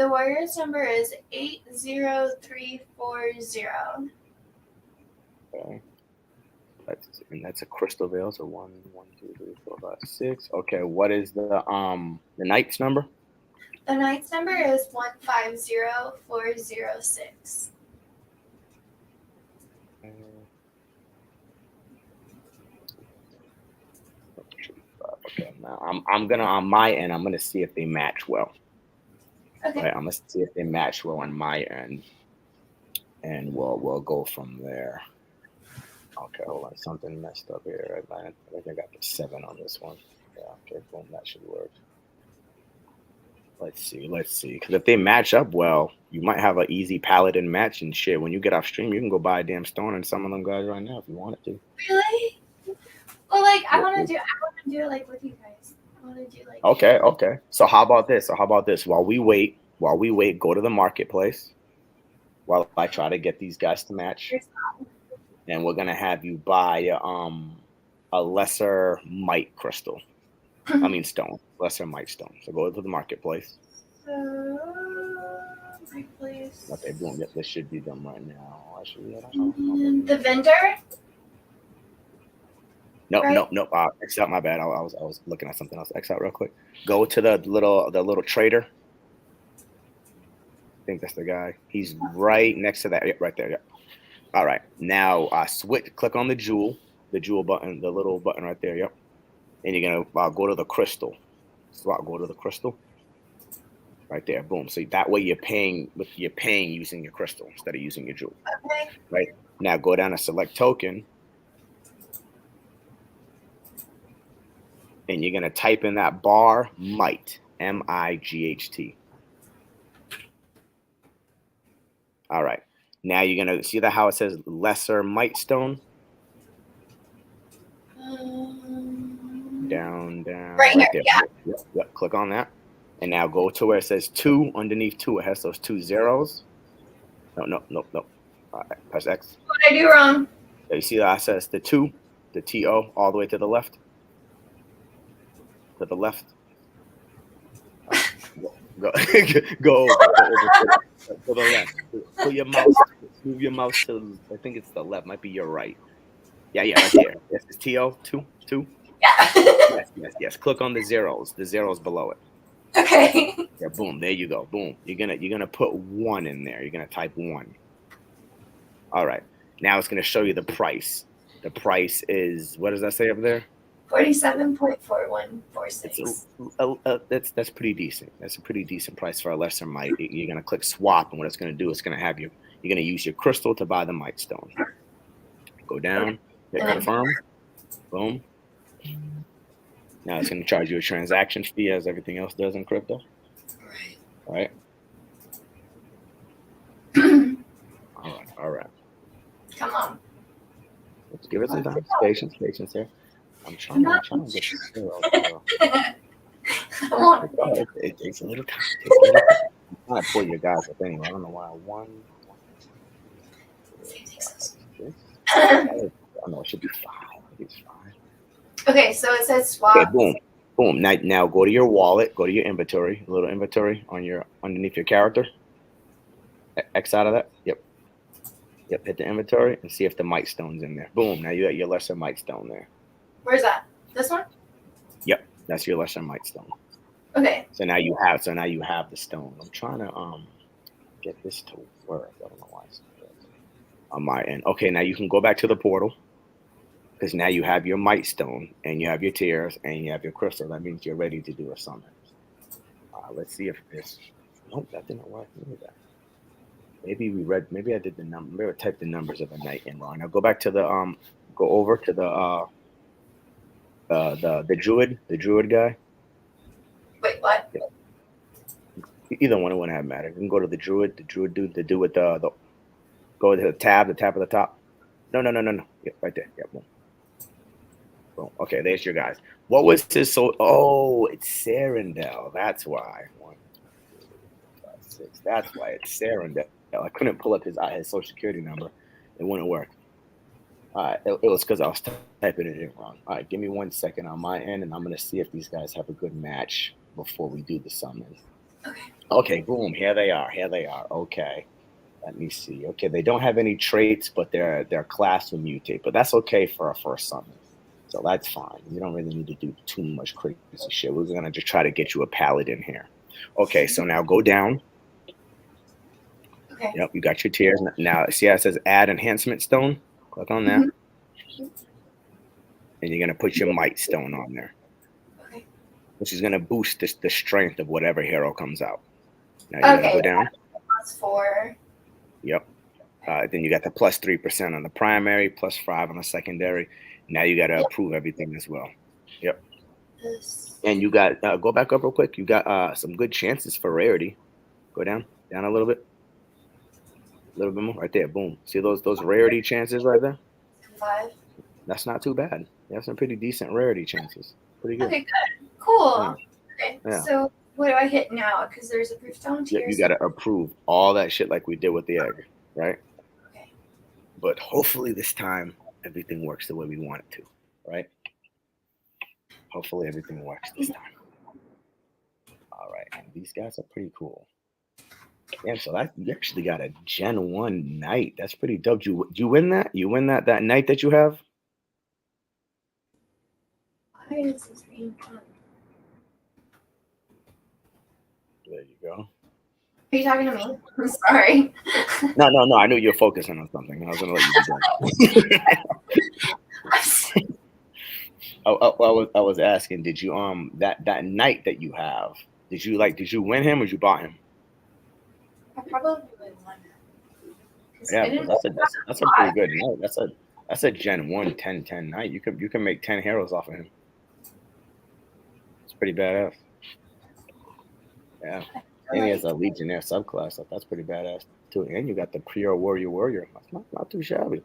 the warrior's number is 80340. Okay. That's a crystal veil. So 1, 2, 3, 4, 5, 6. Okay, what is the knight's number? The knight's number is 150406. Okay, now I'm gonna on my end. I'm gonna see if they match well. Okay. Right, I'm gonna see if they match well on my end, and we'll go from there. Okay, hold on, something messed up here. I think I got the 7 on this one. Yeah, okay, boom, that should work. Let's see. Because if they match up well, you might have an easy paladin match and shit. When you get off stream, you can go buy a damn stone and some of them guys right now if you wanted to. Really? Well, like I want to do it like with you guys. I want to do like. Okay. So how about this? While we wait, go to the marketplace while I try to get these guys to match. And we're gonna have you buy a lesser might crystal. I mean stone. Lesser might stone. So go to the marketplace. So marketplace. Okay, boom. Yep, this should be them right now. The vendor. No, right? no. X out. My bad. I was looking at something else. X out real quick. Go to the little trader. I think that's the guy. He's right next to that. Yep, right there. Yep. All right. Now switch. Click on the jewel button, the little button right there. Yep. And you're gonna go to the crystal. Swap. Go to the crystal. Right there. Boom. So that way you're paying using your crystal instead of using your jewel. Okay. Right. Now go down to select token. And you're gonna type in that bar might, MIGHT. All right. Now you're gonna see how it says lesser might stone. Down. Right here. There. Yeah. Yep. Click on that. And now go to where it says 2. Underneath 2, it has those 2 zeros. No. All right. Press X. What did I do wrong? So you see that it says the 2, the TO, all the way to the left. To the left. Go over to the left. Put your mouse. Move your mouse to. I think it's the left. Might be your right. Yeah, right there. Yes, it's TO 2. Yeah. Yes. Click on the zeros. The zeros below it. Okay. Yeah. Boom. There you go. Boom. You're gonna put 1 in there. You're gonna type 1. All right. Now it's gonna show you the price. The price is, what does that say over there? 47.4146. That's pretty decent. That's a pretty decent price for a lesser might. You're gonna click swap, and what it's gonna do, it's gonna have you're gonna use your crystal to buy the might stone. Go down, hit confirm, boom. Now it's gonna charge you a transaction fee as everything else does in crypto. Right. right? All right. Come on. Let's give it some time. Patience here. I'm I'm trying. I'm not. trying to get the zero. I want it. It takes a little time. It takes a little time. I'm trying to pull your guys up anyway. I don't know why. One, Same takes us. six. I don't know. It should be five. Maybe it's five. Okay, so it says Okay, swap. boom, boom. Now go to your wallet. Go to your inventory. A little inventory on your underneath your character. X out of that. Yep. Yep. Hit the inventory and see if the might stone's in there. Boom. Now you got your lesser might stone there. Where's that? This one? Yep. That's your lesser might stone. Okay. So now you have the stone. I'm trying to get this to work. I don't know why it's not working on my end. Okay, now you can go back to the portal because now you have your might stone and you have your tears and you have your crystal. That means you're ready to do a summon. Let's see if this. Nope, that didn't work. Maybe I did the number. Maybe I typed the numbers of the night in wrong. Now go back to the Go over to the druid guy. Wait, what? Either one, it wouldn't have mattered. You can go to the druid dude, the dude with the go to the tab at the top. No. Yep, right there. Yep, boom. Boom. Okay, there's your guys. What was his so? Oh, it's Sarandel. That's why. 1, 2, 3, 4, 5, 6. That's why it's Sarandel. I couldn't pull up his social security number. It wouldn't work. All right, it was because I was typing it in wrong. All right, give me 1 second on my end, and I'm gonna see if these guys have a good match before we do the summons. Okay. Okay, boom. Here they are. Okay. Let me see. Okay, they don't have any traits, but their class will mutate. But that's okay for a first summon. So that's fine. You don't really need to do too much crazy shit. We're gonna just try to get you a paladin here. Okay, so now go down. Okay. Yep, you got your tiers. Now see how it says add enhancement stone? Click on that. And you're gonna put your might stone on there. Okay. Which is gonna boost the strength of whatever hero comes out. Now you gotta go down. +4. Yep. Then you got the +3% on the primary, +5 on the secondary. Now you got to approve everything as well. Yep. And you got go back up real quick. You got some good chances for rarity. Go down a little bit more, right there. Boom. See those rarity chances right there? 5. That's not too bad. You have some pretty decent rarity chances. Pretty good. Okay, good. Cool. Yeah. Okay. Yeah. So what do I hit now? Because there's a proof stone tier. You got to approve all that shit like we did with the egg, right? Okay. But hopefully this time everything works the way we want it to, right? Hopefully everything works this time. All right, and these guys are pretty cool. Yeah, so that you actually got a Gen 1 knight. That's pretty dope. You win that? You win that night that you have? Why is this being fun? There you go. Are you talking to me? I'm sorry. No. I knew you were focusing on something. I was gonna let you be done. I was asking, did you that knight that you have? Did you win him or did you bought him? I probably would win that. Yeah, that's a pretty good knight. That's a Gen 1 10-10 knight. You can make 10 heroes off of him. It's pretty badass. Yeah. And he has a Legionnaire subclass. So that's pretty badass too. And you got the pure warrior. That's not too shabby.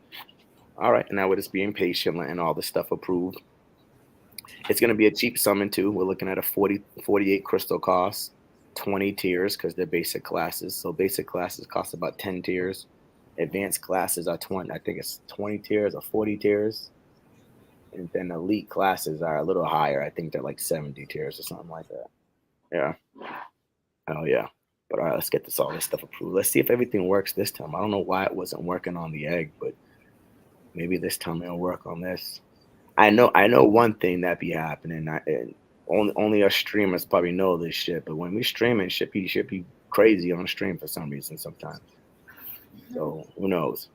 All right, and now we're just being patient and all this stuff approved. It's going to be a cheap summon too. We're looking at a 48 crystal cost, 20 tiers because they're basic classes. So basic classes cost about 10 tiers. Advanced classes are 20. I think it's 20 tiers or 40 tiers. And then elite classes are a little higher. I think they're like 70 tiers or something like that. Yeah. Oh yeah. But all right, let's get all this stuff approved. Let's see if everything works this time. I don't know why it wasn't working on the egg, but maybe this time it'll work on this. I know one thing that be happening. And only us streamers probably know this shit. But when we streaming, shit be crazy on stream for some reason sometimes. So who knows?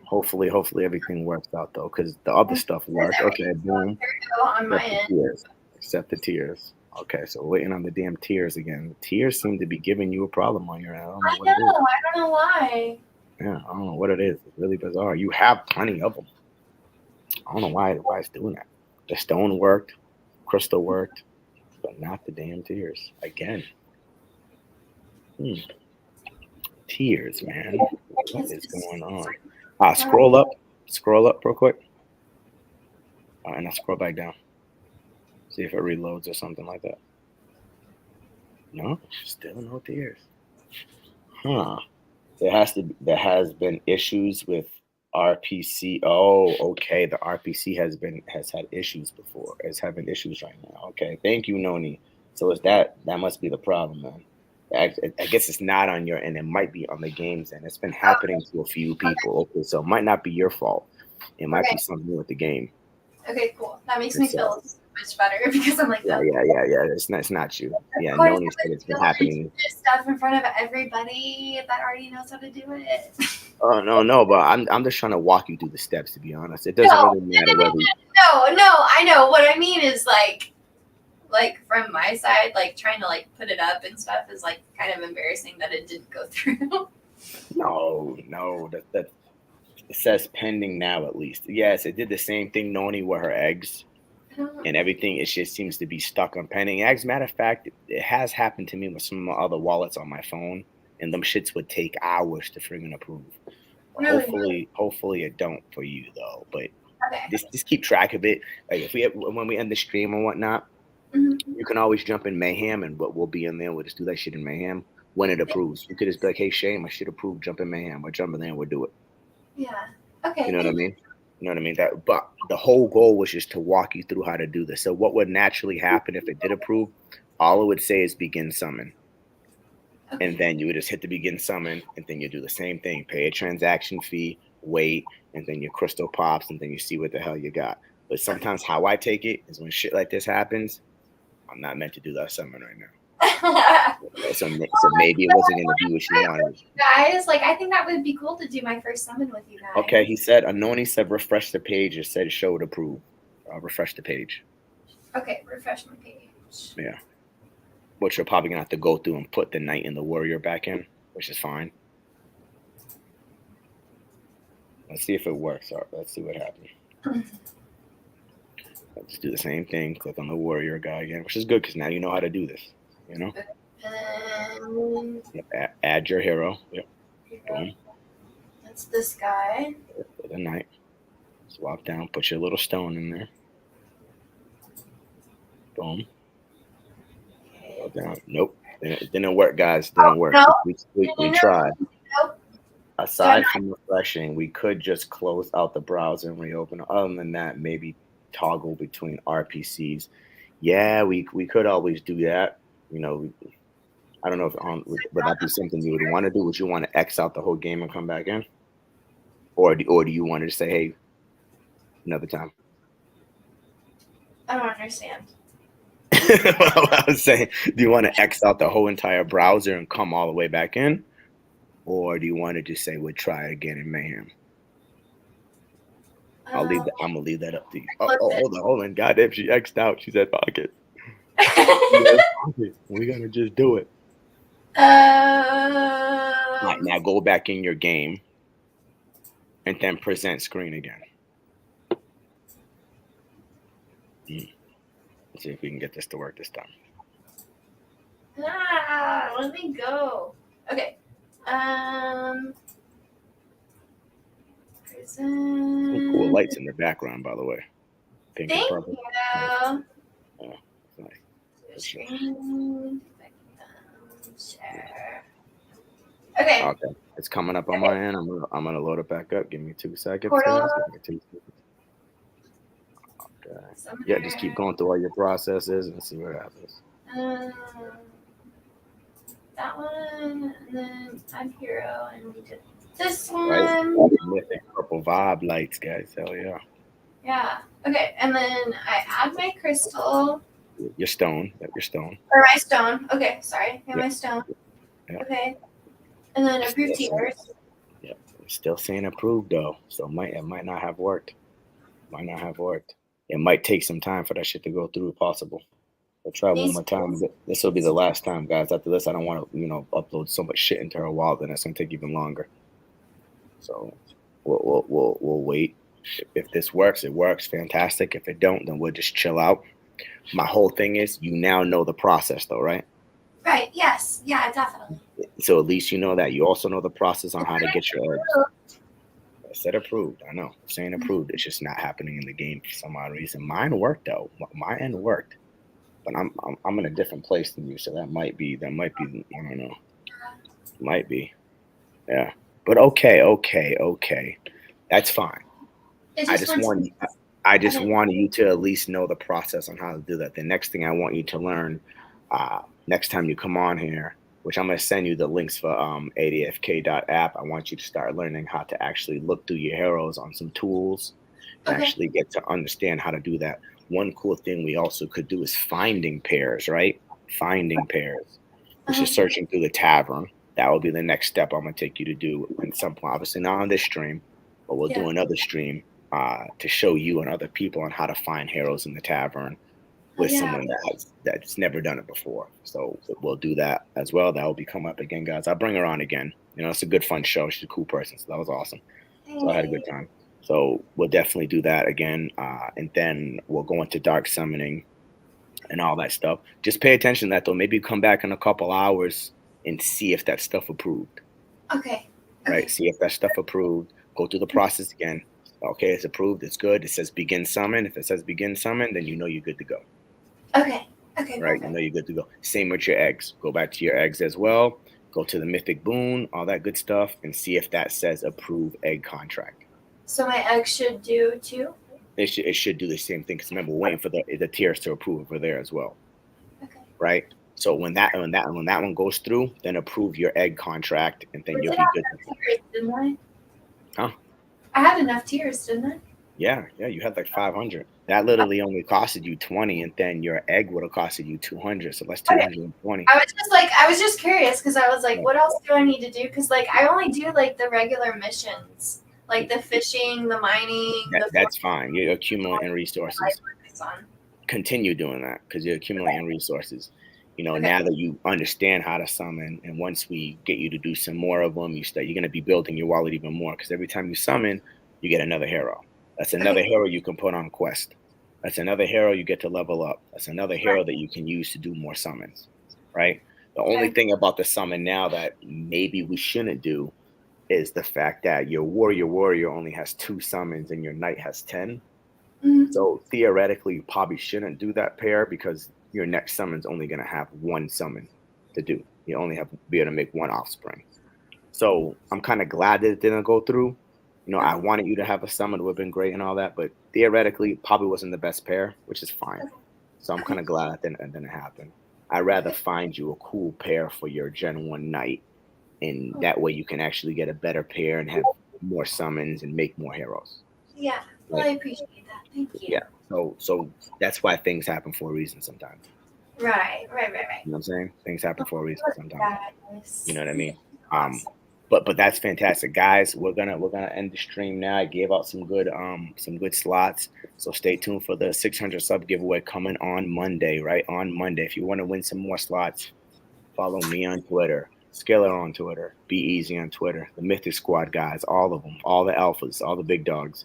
Hopefully everything works out though, because the other stuff worked. Okay, boom. On my end. Except the tiers. Okay, so waiting on the damn tiers again. The tiers seem to be giving you a problem on your end. I don't know why. Yeah, I don't know what it is. It's really bizarre. You have plenty of them. I don't know why it's doing that. The stone worked, crystal worked, but not the damn tiers again. Tears, man. What It's is just going on? Scroll up real quick. And I scroll back down. See if it reloads or something like that. No, still no tears. Huh. There has been issues with RPC. Oh, okay. The RPC has had issues before. It's having issues right now. Okay. Thank you, Noni. So it's that must be the problem, man. I guess it's not on your end. It might be on the game's end. It's been happening to a few people. Okay, so it might not be your fault. It might be something with the game. Okay, cool. That makes me feel much better because I'm like, yeah. It's not you. Yeah, no Noni said it's been happening. Stuff in front of everybody that already knows how to do it. Oh no, but I'm just trying to walk you through the steps. To be honest, it doesn't really matter whether. No, I know. What I mean is like from my side, like trying to like put it up and stuff is like kind of embarrassing that it didn't go through. No, that it says pending now at least. Yes, it did the same thing, Noni, with her eggs and everything. It just seems to be stuck on pending. As a matter of fact, it has happened to me with some of my other wallets on my phone, and them shits would take hours to friggin' approve. Really? Hopefully it don't for you though. But just keep track of it. Like when we end the stream and whatnot, you can always jump in Mayhem, and we'll be in there. We'll just do that shit in Mayhem when it approves. You could just be like, "Hey Shane, my shit approved. Jump in Mayhem." We'll jump in there and we'll do it. Yeah. Okay. You know what I mean? You know what I mean? But the whole goal was just to walk you through how to do this. So what would naturally happen if it did approve? All it would say is begin summon. Okay. And then you would just hit the begin summon, and then you do the same thing. Pay a transaction fee, wait, and then your crystal pops, and then you see what the hell you got. But sometimes how I take it is when shit like this happens, I'm not meant to do that summon right now. so maybe it wasn't going to be what you wanted. Guys, like I think that would be cool to do my first summon with you guys. Okay, he said, Anoni said refresh the page. It said show to approve. Refresh the page. Okay, refresh my page. Yeah. Which you're probably going to have to go through and put the knight and the warrior back in, which is fine. Let's see if it works. All right, let's see what happens. Let's do the same thing. Click on the warrior guy again, which is good because now you know how to do this. You know? Yep, add your hero. Yep. Boom. That's this guy. For the knight. Swap down. Put your little stone in there. Boom. Go down. Nope. It didn't work, guys. It didn't work. No. We tried. Nope. Aside from refreshing, we could just close out the browser and reopen. Other than that, maybe toggle between RPCs. Yeah, we could always do that. You know, I don't know if would that be something you would want to do? Would you want to X out the whole game and come back in, or do you want to say, hey, another time? I don't understand. I was saying, do you want to X out the whole entire browser and come all the way back in, or do you want to just say we'll try it again in Mayhem? I'm gonna leave that up to you. Hold on. Goddamn, she X'd out. She said pocket. We're gonna just do it. Right, now go back in your game and then present screen again. Let's see if we can get this to work this time. Let me go. Okay. Present. Some cool lights in the background, by the way. Pink Thank and purple. you. Yeah, nice. Screen. Share. Okay. It's coming up on my end. I'm gonna load it back up. Give me 2 seconds. Portal. Okay. Yeah, just keep going through all your processes and see what happens. That one, and then add hero, and we did this one. Right. Mythic purple vibe lights, guys. Hell yeah. Yeah. Okay, and then I add my crystal. Your stone. Your stone. Or my stone. Okay, sorry. My stone. Yeah. Okay. And then approve tiers. Yep. Still saying approved though, so it might not have worked. It might take some time for that shit to go through if possible. I'll try one more time. This will be the last time, guys. After this, I don't want to, upload so much shit into her wallet, and it's gonna take even longer. So we'll wait. If this works, it works. Fantastic. If it don't, then we'll just chill out. My whole thing is, you now know the process, though, right? Right. Yes. Yeah. Definitely. So at least you know that. You also know the process on how to get your eggs. I said approved. I know. I'm saying approved. It's just not happening in the game for some odd reason. Mine worked though. My end worked, but I'm in a different place than you, so that might be I don't know. Might be. Yeah. But okay. That's fine. It I just just went to want me. I just Okay. wanted you to at least know the process on how to do that. The next thing I want you to learn, next time you come on here, which I'm gonna send you the links for adfk.app. I want you to start learning how to actually look through your heroes on some tools and Okay. actually get to understand how to do that. One cool thing we also could do is finding pairs, right? Finding pairs, which is Uh-huh. searching through the tavern. That will be the next step I'm gonna take you to do in some point. Obviously not on this stream, but we'll Yeah. do another stream to show you and other people on how to find heroes in the tavern Oh with yeah. someone that's never done it before. So we'll do that as well. That will be come up again, guys. I'll bring her on again. You know, it's a good fun show. She's a cool person, so that was awesome. So I had a good Hey. time. So we'll definitely do that again, and then we'll go into dark summoning and all that stuff. Just pay attention to that though. Maybe come back in a couple hours and see if that stuff approved. Okay. Right? Okay. See if that stuff approved. Go through the process again. Okay, it's approved. It's good. It says begin summon. If it says begin summon, then you know you're good to go. Okay. Okay. Right? You know Perfect. you're good to go. Same with your eggs. Go back to your eggs as well. Go to the mythic boon, all that good stuff, and see if that says approve egg contract. So my egg should do too. It should do the same thing because remember we're waiting for the tiers to approve over there as well. Okay. Right? So when that one goes through, then approve your egg contract, and then But you'll did I be have good. enough tears, didn't I? Huh? I had enough tears, didn't I? Yeah, you had like 500. That literally only costed you 20, and then your egg would have costed you 200. So that's Okay. 220. I was just curious because I was like, Yeah, what else do I need to do? Because like I only do like the regular missions, like the fishing, the mining, the that's fine. You're accumulating I resources. focus on. Continue doing that because you're accumulating resources. Okay. Now that you understand how to summon, and once we get you to do some more of them, you're going to be building your wallet even more because every time you summon, you get another hero. That's another Okay. hero you can put on quest. That's another hero you get to level up. That's another Right. hero that you can use to do more summons, right? The only Okay. thing about the summon now that maybe we shouldn't do is the fact that your warrior only has 2 summons and your knight has 10. Mhm. So theoretically, you probably shouldn't do that pair because your next summon's only going to have 1 summon to do. You only have to be able to make 1 offspring. So I'm kind of glad that it didn't go through. I Okay. wanted you to have a summon, would have been great and all that, but theoretically, probably wasn't the best pair, which is fine. So I'm kind Okay. of glad it didn't happen. I'd rather Okay. find you a cool pair for your Gen 1 knight, and Okay. that way you can actually get a better pair and have more summons and make more heroes. Yeah. Well, I Right? appreciate that. Thank you. Yeah. So that's why things happen for a reason sometimes. Right. You know what I'm saying? Things happen Oh, for a reason look at sometimes. that. You know what I Yeah. mean? Um, Awesome. but that's fantastic, guys. We're gonna end the stream now. I gave out some good slots, so stay tuned for the 600 sub giveaway coming on Monday. Right on Monday. If you want to win some more slots, follow me on Twitter, Skiller on Twitter, Be Easy on Twitter, the Mythic Squad guys, all of them, all the alphas, all the big dogs.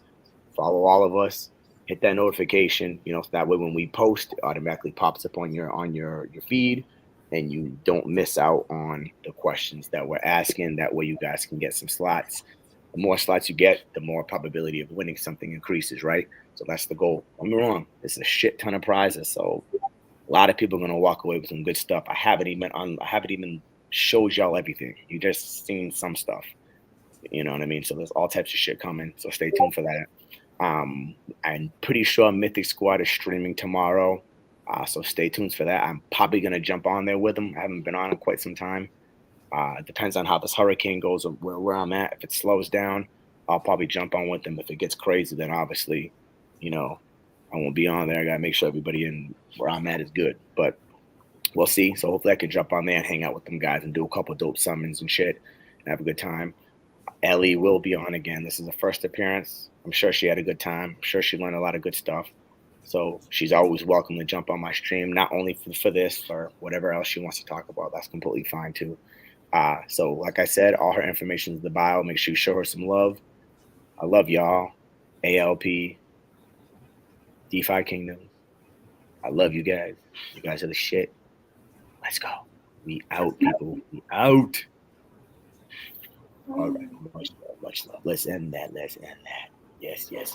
Follow all of us. Hit that notification, so that way when we post, it automatically pops up on your feed, and you don't miss out on the questions that we're asking. That way you guys can get some slots. The more slots you get, the more probability of winning something increases, right? So that's the goal. Don't get me wrong. It's a shit ton of prizes. So a lot of people are gonna walk away with some good stuff. I haven't even showed y'all everything. You just seen some stuff. You know what I mean? So there's all types of shit coming. So stay tuned for that. I'm pretty sure Mythic Squad is streaming tomorrow. So stay tuned for that. I'm probably gonna jump on there with them. I haven't been on in quite some time. It depends on how this hurricane goes or where I'm at. If it slows down, I'll probably jump on with them. If it gets crazy, then obviously, you know, I won't be on there. I gotta make sure everybody in where I'm at is good. But we'll see. So hopefully I can jump on there and hang out with them guys and do a couple dope summons and shit and have a good time. Ellie will be on again. This is the first appearance. I'm sure she had a good time. I'm sure she learned a lot of good stuff. So she's always welcome to jump on my stream, not only for this, for whatever else she wants to talk about. That's completely fine too. So like I said, all her information is in the bio. Make sure you show her some love. I love y'all. ALP, DeFi Kingdom. I love you guys. You guys are the shit. Let's go. We out, people. We out. All right. Much love. Much love. Let's end that. Let's end that. Yes, yes, yes.